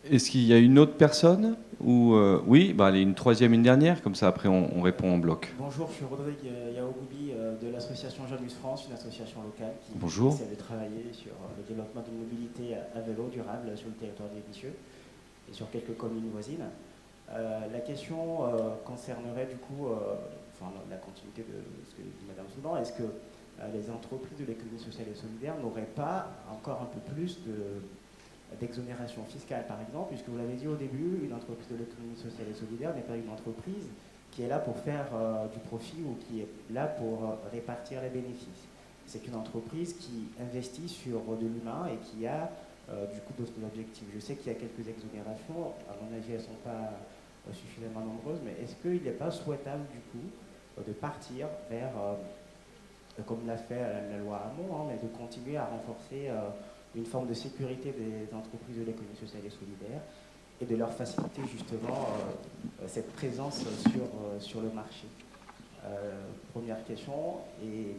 Est-ce qu'il y a une autre personne ou oui, allez, une troisième, une dernière, comme ça après on répond en bloc. Bonjour, je suis Rodrigue Yaogoubi de l'association Janus France, une association locale qui essaie de travailler sur le développement d'une mobilité à vélo durable sur le territoire des Vicieux et sur quelques communes voisines. La question concernerait du coup la continuité de ce que dit Madame Soudan. Est-ce que les entreprises de l'économie sociale et solidaire n'auraient pas encore un peu plus d'exonération fiscale, par exemple, puisque vous l'avez dit au début, une entreprise de l'économie sociale et solidaire n'est pas une entreprise qui est là pour faire du profit ou qui est là pour répartir les bénéfices. C'est une entreprise qui investit sur de l'humain et qui a du coup d'autres objectifs. Je sais qu'il y a quelques exonérations, à mon avis elles ne sont pas suffisamment nombreuses, mais est-ce qu'il n'est pas souhaitable du coup de partir vers, comme l'a fait la loi Hamon, mais de continuer à renforcer une forme de sécurité des entreprises de l'économie sociale et solidaire et de leur faciliter justement cette présence sur le marché. Première question. Et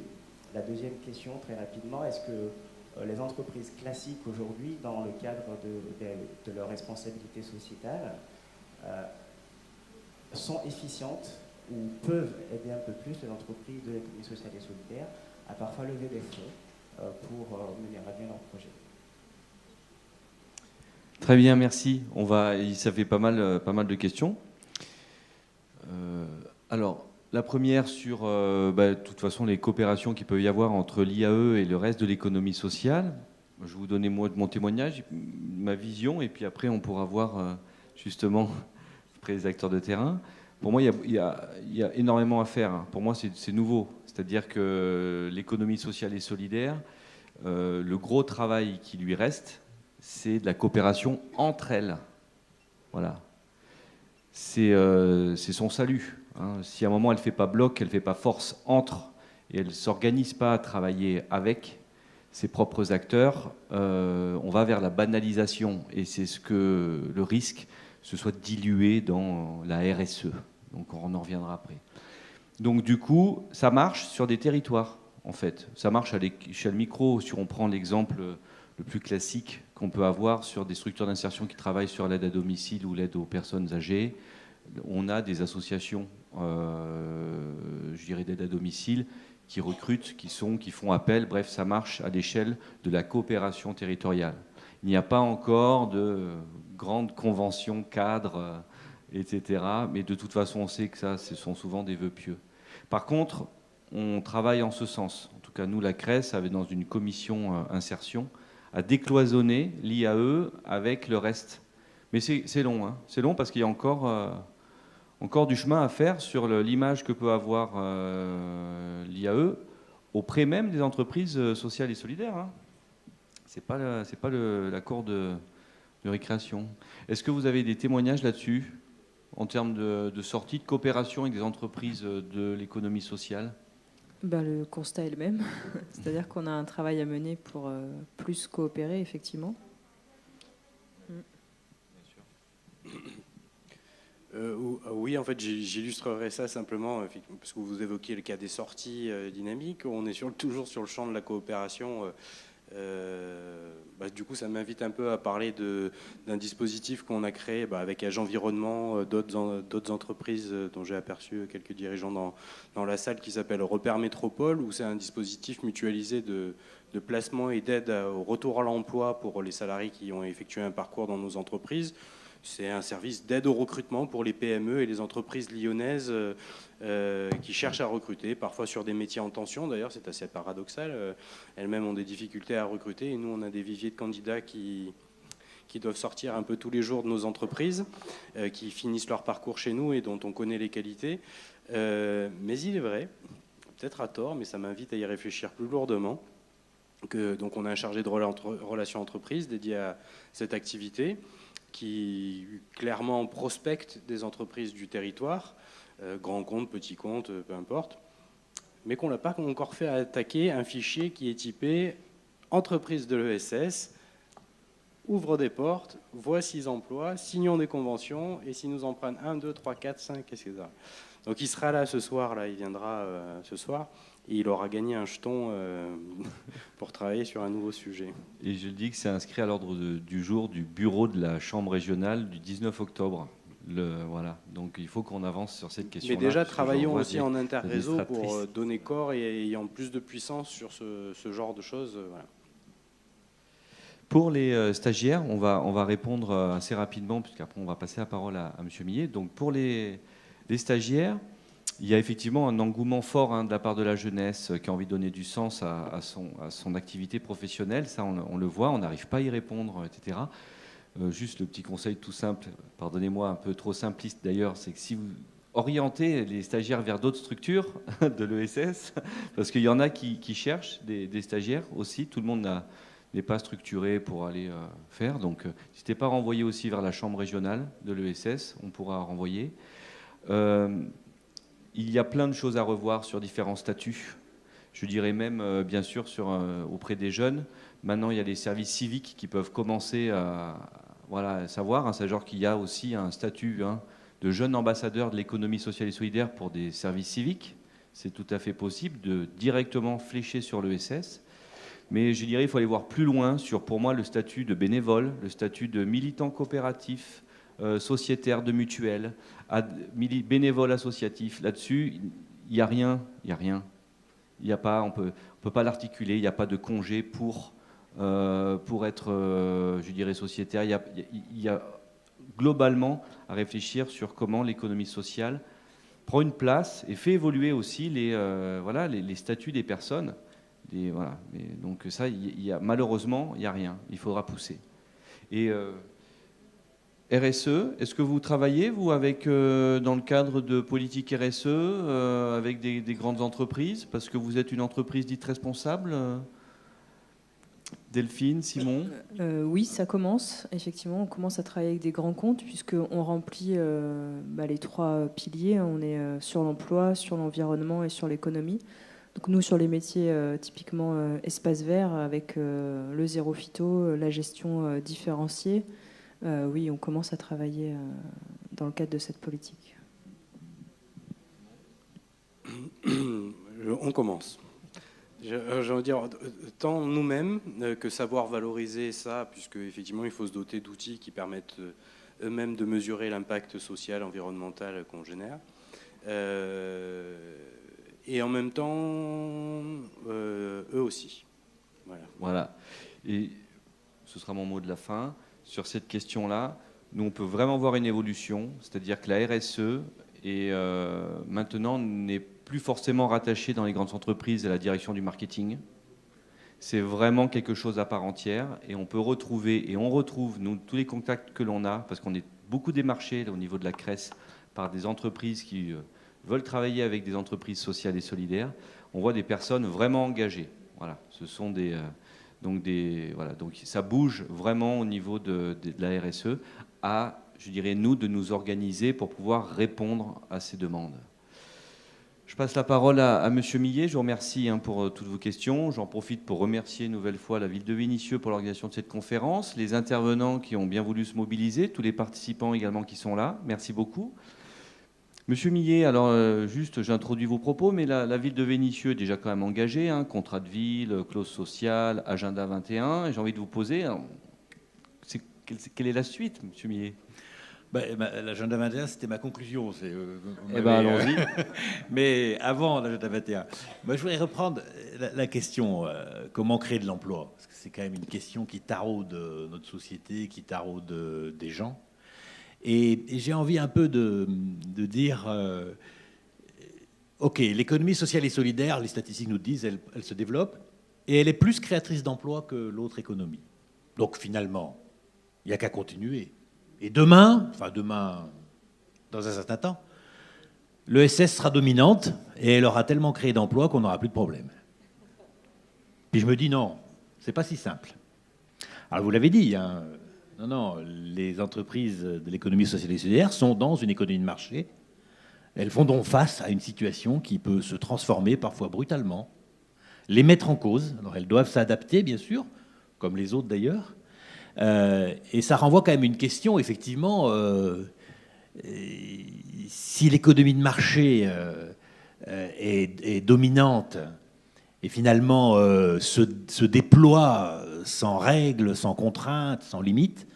la deuxième question, très rapidement, est-ce que les entreprises classiques aujourd'hui, dans le cadre de leur responsabilité sociétale, sont efficientes ou peuvent aider un peu plus les entreprises de l'économie sociale et solidaire à parfois lever des fonds pour mener à bien leurs projets? Très bien, merci. Ça fait pas mal de questions. Alors, la première sur, de toute façon, les coopérations qu'il peut y avoir entre l'IAE et le reste de l'économie sociale. Je vais vous donner mon témoignage, ma vision, et puis après, on pourra voir justement après les acteurs de terrain. Pour moi, il y a énormément à faire. Pour moi, c'est nouveau. C'est-à-dire que l'économie sociale et solidaire, le gros travail qui lui reste, c'est de la coopération entre elles. Voilà. C'est son salut. Si à un moment elle ne fait pas bloc, elle ne fait pas force entre, et elle ne s'organise pas à travailler avec, ses propres acteurs, on va vers la banalisation. Et c'est ce que le risque, ce soit dilué dans la RSE. Donc on en reviendra après. Donc du coup, ça marche sur des territoires, en fait. Ça marche à l'échelle micro. Si on prend l'exemple le plus classique qu'on peut avoir sur des structures d'insertion qui travaillent sur l'aide à domicile ou l'aide aux personnes âgées, on a des associations, je dirais, d'aide à domicile qui recrutent, qui font appel. Bref, ça marche à l'échelle de la coopération territoriale. Il n'y a pas encore de grandes conventions cadres, etc. Mais de toute façon, on sait que ça, ce sont souvent des vœux pieux. Par contre, on travaille en ce sens. En tout cas, nous, la CRES, avait dans une commission insertion, à décloisonner l'IAE avec le reste. Mais c'est long, hein. C'est long parce qu'il y a encore du chemin à faire sur l'image que peut avoir l'IAE auprès même des entreprises sociales et solidaires. Hein. C'est pas l'accord de récréation. Est-ce que vous avez des témoignages là-dessus en termes de sortie de coopération avec des entreprises de l'économie sociale? Le constat est le même. C'est-à-dire qu'on a un travail à mener pour plus coopérer, effectivement. Oui, en fait, j'illustrerai ça simplement, parce que vous évoquiez le cas des sorties dynamiques. On est toujours sur le champ de la coopération. Du coup, ça m'invite un peu à parler d'un dispositif qu'on a créé avec Age Environnement, d'autres entreprises dont j'ai aperçu quelques dirigeants dans la salle, qui s'appelle Repère Métropole, où c'est un dispositif mutualisé de placement et d'aide au retour à l'emploi pour les salariés qui ont effectué un parcours dans nos entreprises. C'est un service d'aide au recrutement pour les PME et les entreprises lyonnaises qui cherchent à recruter, parfois sur des métiers en tension. D'ailleurs, c'est assez paradoxal. Elles-mêmes ont des difficultés à recruter et nous, on a des viviers de candidats qui doivent sortir un peu tous les jours de nos entreprises, qui finissent leur parcours chez nous et dont on connaît les qualités. Mais il est vrai, peut-être à tort, mais ça m'invite à y réfléchir plus lourdement, donc on a un chargé de relations entreprises dédié à cette activité, qui clairement prospecte des entreprises du territoire, grands comptes, petits comptes, peu importe, mais qu'on n'a pas encore fait attaquer un fichier qui est typé entreprise de l'ESS, ouvre des portes, voit 6 emplois, signons des conventions, et s'ils nous en prennent 1, 2, 3, 4, 5, qu'est-ce que ça ? Donc il sera là ce soir, il viendra ce soir, et il aura gagné un jeton pour travailler sur un nouveau sujet. Et je dis que c'est inscrit à l'ordre du jour du bureau de la Chambre régionale du 19 octobre. Voilà. Donc il faut qu'on avance sur cette question-là. Mais déjà, travaillons aussi en interréseau pour donner corps et ayant plus de puissance sur ce genre de choses. Voilà. Pour les stagiaires, on va répondre assez rapidement, puisqu'après on va passer la parole à M. Millet. Donc pour les stagiaires, il y a effectivement un engouement fort de la part de la jeunesse qui a envie de donner du sens à son activité professionnelle. Ça, on le voit, on n'arrive pas à y répondre, etc. Juste le petit conseil tout simple, pardonnez-moi un peu trop simpliste d'ailleurs, c'est que si vous orientez les stagiaires vers d'autres structures de l'ESS, parce qu'il y en a qui cherchent des stagiaires aussi, tout le monde n'est pas structuré pour aller faire. Donc n'hésitez pas à renvoyer aussi vers la chambre régionale de l'ESS, on pourra renvoyer. Il y a plein de choses à revoir sur différents statuts. Je dirais même, bien sûr, auprès des jeunes. Maintenant, il y a les services civiques qui peuvent commencer à savoir. C'est-à-dire qu'il y a aussi un statut de jeune ambassadeur de l'économie sociale et solidaire pour des services civiques. C'est tout à fait possible de directement flécher sur l'ESS. Mais je dirais qu'il faut aller voir plus loin sur, pour moi, le statut de bénévole, le statut de militant coopératif, sociétaire de mutuelle, bénévole associatif. Là-dessus, il n'y a rien. Il y a pas, on peut pas l'articuler. Il n'y a pas de congé pour être, je dirais, sociétaire. Il y a globalement à réfléchir sur comment l'économie sociale prend une place et fait évoluer aussi les statuts des personnes. Donc ça, malheureusement, il n'y a rien. Il faudra pousser. Et RSE, est-ce que vous travaillez, vous, dans le cadre de politique RSE, avec des grandes entreprises, parce que vous êtes une entreprise dite responsable Delphine, Simon? Oui, ça commence. Effectivement, on commence à travailler avec des grands comptes, puisqu'on remplit les 3 piliers. On est sur l'emploi, sur l'environnement et sur l'économie. Donc nous, sur les métiers typiquement espace vert, avec le zéro phyto, la gestion différenciée, oui, on commence à travailler dans le cadre de cette politique. On commence. Je veux dire, tant nous-mêmes que savoir valoriser ça, puisque effectivement il faut se doter d'outils qui permettent eux-mêmes de mesurer l'impact social, environnemental qu'on génère. Et en même temps, eux aussi. Voilà. Et ce sera mon mot de la fin. Sur cette question-là, nous, on peut vraiment voir une évolution, c'est-à-dire que la RSE maintenant n'est plus forcément rattachée dans les grandes entreprises à la direction du marketing. C'est vraiment quelque chose à part entière, et on peut retrouver, et on retrouve, nous, tous les contacts que l'on a, parce qu'on est beaucoup démarchés au niveau de la CRES par des entreprises qui veulent travailler avec des entreprises sociales et solidaires, on voit des personnes vraiment engagées. Voilà, ce sont donc ça bouge vraiment au niveau de la RSE, à, je dirais, nous, de nous organiser pour pouvoir répondre à ces demandes. Je passe la parole à Monsieur Millet. Je vous remercie pour toutes vos questions. J'en profite pour remercier une nouvelle fois la ville de Vénissieux pour l'organisation de cette conférence, les intervenants qui ont bien voulu se mobiliser, tous les participants également qui sont là. Merci beaucoup. Monsieur Millet, alors juste, j'introduis vos propos, mais la ville de Vénissieux est déjà quand même engagée, contrat de ville, clause sociale, agenda 21. Et j'ai envie de vous poser, quelle est la suite, Monsieur Millet ? L'agenda 21, c'était ma conclusion. Allons-y. Mais avant l'agenda 21, moi, je voudrais reprendre la question comment créer de l'emploi ? Parce que c'est quand même une question qui taraude notre société, qui taraude des gens. Et j'ai envie un peu de dire, OK, l'économie sociale et solidaire, les statistiques nous disent, elle se développe, et elle est plus créatrice d'emplois que l'autre économie. Donc finalement, il n'y a qu'à continuer. Et demain, dans un certain temps, l'ESS sera dominante, et elle aura tellement créé d'emplois qu'on n'aura plus de problème. Puis je me dis, non, c'est pas si simple. Alors vous l'avez dit, non, les entreprises de l'économie sociale et solidaire sont dans une économie de marché. Elles font donc face à une situation qui peut se transformer parfois brutalement, les mettre en cause. Alors elles doivent s'adapter, bien sûr, comme les autres d'ailleurs. Et ça renvoie quand même une question, effectivement, si l'économie de marché est dominante et finalement se déploie sans règles, sans contraintes, sans limites,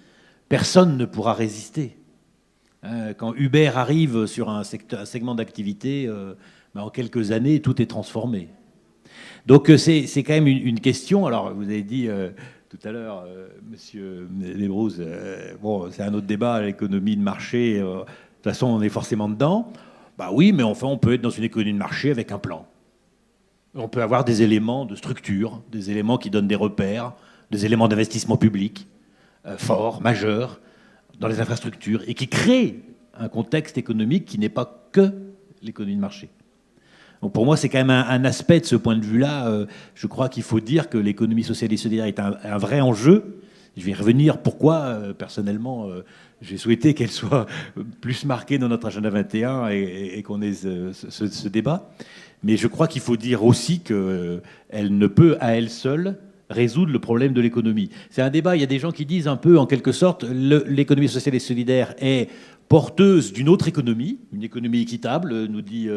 personne ne pourra résister. Quand Uber arrive sur un segment d'activité, en quelques années, tout est transformé. Donc c'est quand même une question. Alors vous avez dit tout à l'heure, Monsieur Lebrouz, c'est un autre débat, l'économie de marché. De toute façon, on est forcément dedans. Oui, mais enfin, on peut être dans une économie de marché avec un plan. On peut avoir des éléments de structure, des éléments qui donnent des repères, des éléments d'investissement public forts, majeurs, dans les infrastructures, et qui créent un contexte économique qui n'est pas que l'économie de marché. Donc pour moi, c'est quand même un aspect de ce point de vue-là. Je crois qu'il faut dire que l'économie sociale et solidaire est un vrai enjeu. Je vais y revenir pourquoi, personnellement, j'ai souhaité qu'elle soit plus marquée dans notre agenda 21 et qu'on ait ce débat. Mais je crois qu'il faut dire aussi qu'elle ne peut, à elle seule, résoudre le problème de l'économie. C'est un débat, il y a des gens qui disent un peu, en quelque sorte, l'économie sociale et solidaire est porteuse d'une autre économie, une économie équitable, nous dit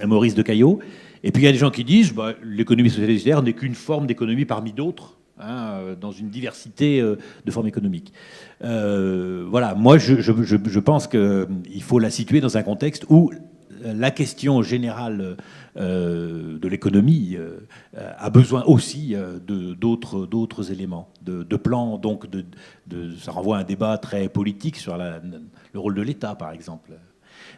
Maurice de Caillot. Et puis il y a des gens qui disent l'économie sociale et solidaire n'est qu'une forme d'économie parmi d'autres, dans une diversité de formes économiques. Voilà, moi je pense qu'il faut la situer dans un contexte où la question générale de l'économie a besoin aussi d'autres éléments, de plans. Donc ça renvoie à un débat très politique sur le rôle de l'État, par exemple.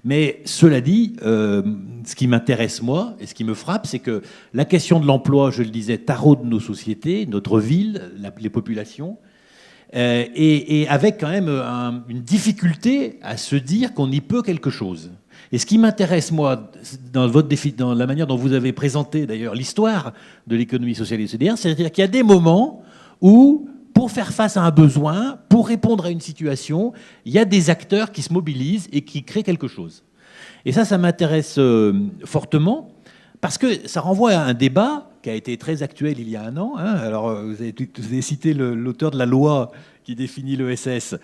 Mais cela dit, ce qui m'intéresse, moi, et ce qui me frappe, c'est que la question de l'emploi, je le disais, taraude nos sociétés, notre ville, les populations, et avec quand même une difficulté à se dire qu'on y peut quelque chose. Et ce qui m'intéresse, moi, dans la manière dont vous avez présenté, d'ailleurs, l'histoire de l'économie sociale et solidaire, c'est-à-dire qu'il y a des moments où, pour faire face à un besoin, pour répondre à une situation, il y a des acteurs qui se mobilisent et qui créent quelque chose. Et ça m'intéresse fortement, parce que ça renvoie à un débat qui a été très actuel il y a un an. Hein. Alors, vous avez cité l'auteur de la loi qui définit l'ESS.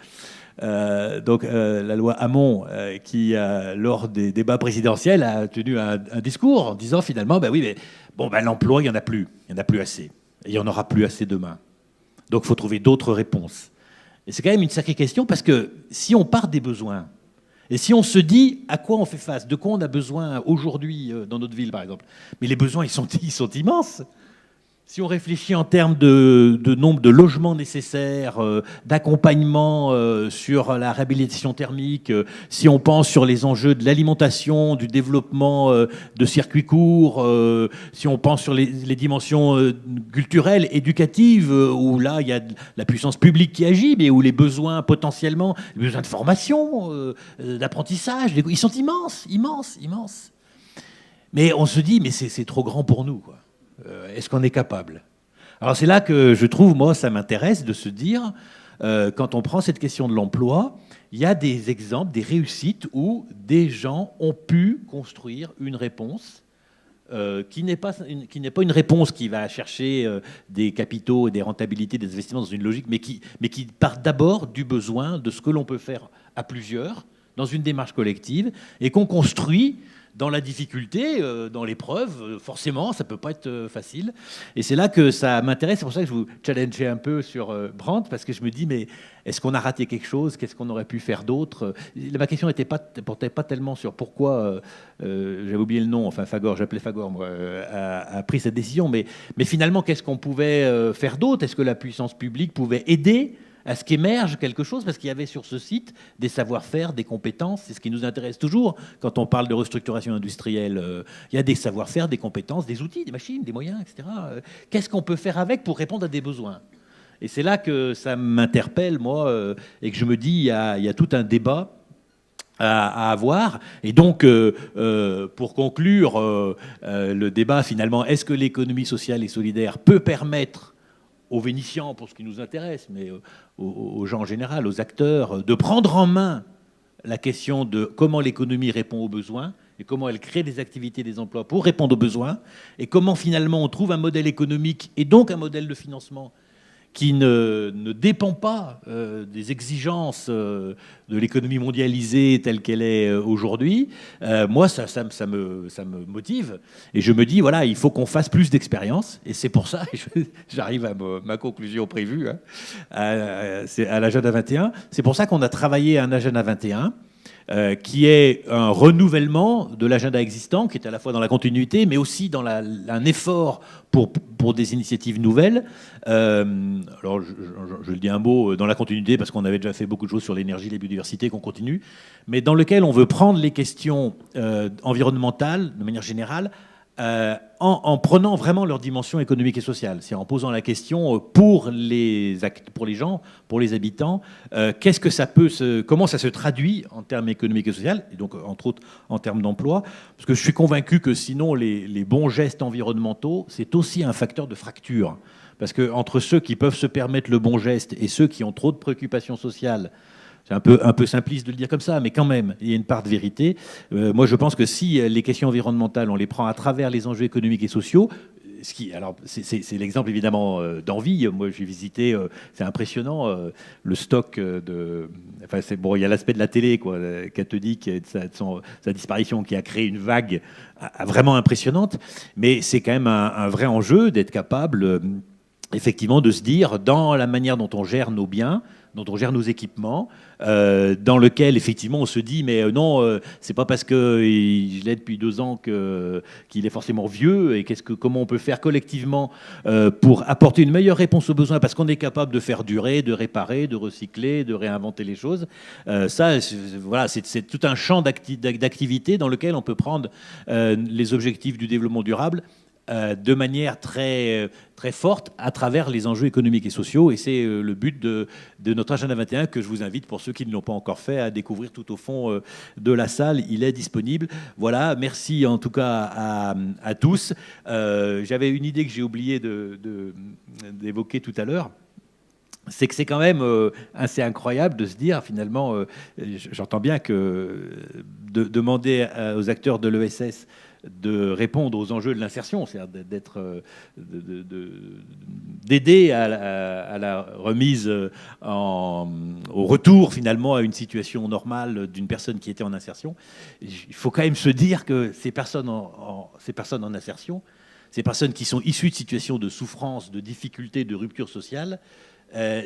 Donc la loi Hamon, qui lors des débats présidentiels a tenu un discours en disant finalement, oui, mais l'emploi, il n'y en a plus assez, et il n'y en aura plus assez demain. Donc il faut trouver d'autres réponses. Et c'est quand même une sacrée question, parce que si on part des besoins, et si on se dit à quoi on fait face, de quoi on a besoin aujourd'hui dans notre ville par exemple, mais les besoins ils sont immenses. Si on réfléchit en termes de nombre de logements nécessaires, d'accompagnement sur la réhabilitation thermique, si on pense sur les enjeux de l'alimentation, du développement de circuits courts, si on pense sur les dimensions culturelles, éducatives, où là, il y a la puissance publique qui agit, mais où les besoins potentiellement, les besoins de formation, d'apprentissage, ils sont immenses. Mais on se dit, mais c'est trop grand pour nous, quoi. Est-ce qu'on est capable? Alors c'est là que je trouve, moi, ça m'intéresse de se dire, quand on prend cette question de l'emploi, il y a des exemples, des réussites où des gens ont pu construire une réponse qui n'est pas une réponse qui va chercher des capitaux et des rentabilités, des investissements dans une logique, mais qui part d'abord du besoin de ce que l'on peut faire à plusieurs, dans une démarche collective, et qu'on construit dans la difficulté, dans l'épreuve. Forcément, ça ne peut pas être facile. Et c'est là que ça m'intéresse. C'est pour ça que je vous challengeais un peu sur Brandt, parce que je me dis, mais est-ce qu'on a raté quelque chose? Qu'est-ce qu'on aurait pu faire d'autre? Ma question portait pas tellement sur pourquoi, j'avais oublié le nom, enfin Fagor, j'appelais Fagor, moi, a pris cette décision. Mais finalement, qu'est-ce qu'on pouvait faire d'autre? Est-ce que la puissance publique pouvait aider à ce qu'émerge quelque chose, parce qu'il y avait sur ce site des savoir-faire, des compétences. C'est ce qui nous intéresse toujours quand on parle de restructuration industrielle. Il y a des savoir-faire, des compétences, des outils, des machines, des moyens, etc. Qu'est-ce qu'on peut faire avec pour répondre à des besoins? Et c'est là que ça m'interpelle, moi, et que je me dis, il y a tout un débat à avoir. Et donc, pour conclure le débat, finalement, est-ce que l'économie sociale et solidaire peut permettre aux Vénitiens, pour ce qui nous intéresse, mais aux gens en général, aux acteurs, de prendre en main la question de comment l'économie répond aux besoins et comment elle crée des activités, des emplois pour répondre aux besoins, et comment finalement on trouve un modèle économique et donc un modèle de financement qui ne dépend pas des exigences de l'économie mondialisée telle qu'elle est aujourd'hui. Moi, ça me motive. Et je me dis, voilà, il faut qu'on fasse plus d'expériences. Et c'est pour ça, j'arrive à ma conclusion prévue, c'est à l'agenda 21. C'est pour ça qu'on a travaillé un agenda 21 qui est un renouvellement de l'agenda existant, qui est à la fois dans la continuité, mais aussi dans un effort pour des initiatives nouvelles. Alors, je le dis un mot dans la continuité, parce qu'on avait déjà fait beaucoup de choses sur l'énergie, la biodiversité, qu'on continue, mais dans lequel on veut prendre les questions environnementales, de manière générale, en prenant vraiment leur dimension économique et sociale. C'est en posant la question pour les gens, pour les habitants, comment ça se traduit en termes économiques et sociaux, et donc entre autres en termes d'emploi. Parce que je suis convaincu que sinon les bons gestes environnementaux, c'est aussi un facteur de fracture. Parce qu'entre ceux qui peuvent se permettre le bon geste et ceux qui ont trop de préoccupations sociales, c'est un peu simpliste de le dire comme ça, mais quand même, il y a une part de vérité. Moi, je pense que si les questions environnementales, on les prend à travers les enjeux économiques et sociaux, alors c'est l'exemple évidemment d'Envie. Moi, j'ai visité, c'est impressionnant, le stock Enfin, il y a l'aspect de la télé, quoi, cathodique, et de sa disparition qui a créé une vague vraiment impressionnante. Mais c'est quand même un vrai enjeu d'être capable, effectivement, de se dire, dans la manière dont on gère nos biens, dont on gère nos équipements, dans lequel effectivement on se dit mais non, c'est pas parce que je l'ai depuis 2 ans qu'il est forcément vieux, et comment on peut faire collectivement pour apporter une meilleure réponse aux besoins, parce qu'on est capable de faire durer, de réparer, de recycler, de réinventer les choses. Voilà, c'est tout un champ d'activité dans lequel on peut prendre les objectifs du développement durable de manière très, très forte à travers les enjeux économiques et sociaux. Et c'est le but de notre agenda 21 que je vous invite, pour ceux qui ne l'ont pas encore fait, à découvrir tout au fond de la salle. Il est disponible. Voilà, merci en tout cas à tous. J'avais une idée que j'ai oublié d'évoquer tout à l'heure. C'est que c'est quand même assez incroyable de se dire, finalement, j'entends bien que de demander aux acteurs de l'ESS de répondre aux enjeux de l'insertion, c'est-à-dire d'aider à la remise au retour finalement à une situation normale d'une personne qui était en insertion. Il faut quand même se dire que ces personnes en insertion, ces personnes qui sont issues de situations de souffrance, de difficultés, de rupture sociale,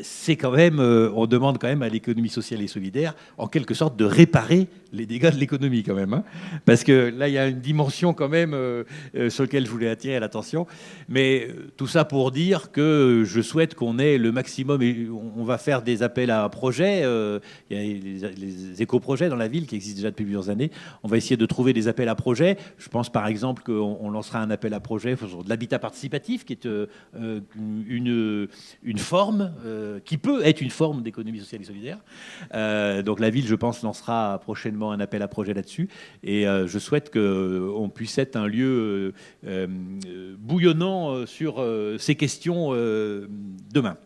c'est quand même, on demande quand même à l'économie sociale et solidaire, en quelque sorte, de réparer les dégâts de l'économie quand même. Parce que là, il y a une dimension quand même sur laquelle je voulais attirer l'attention. Mais tout ça pour dire que je souhaite qu'on ait le maximum, et on va faire des appels à projets. Il y a les éco-projets dans la ville qui existent déjà depuis plusieurs années. On va essayer de trouver des appels à projets. Je pense par exemple qu'on lancera un appel à projet sur de l'habitat participatif, qui est une forme qui peut être une forme d'économie sociale et solidaire. Donc la ville, je pense, lancera prochainement un appel à projet là-dessus. Et je souhaite qu'on puisse être un lieu bouillonnant sur ces questions demain.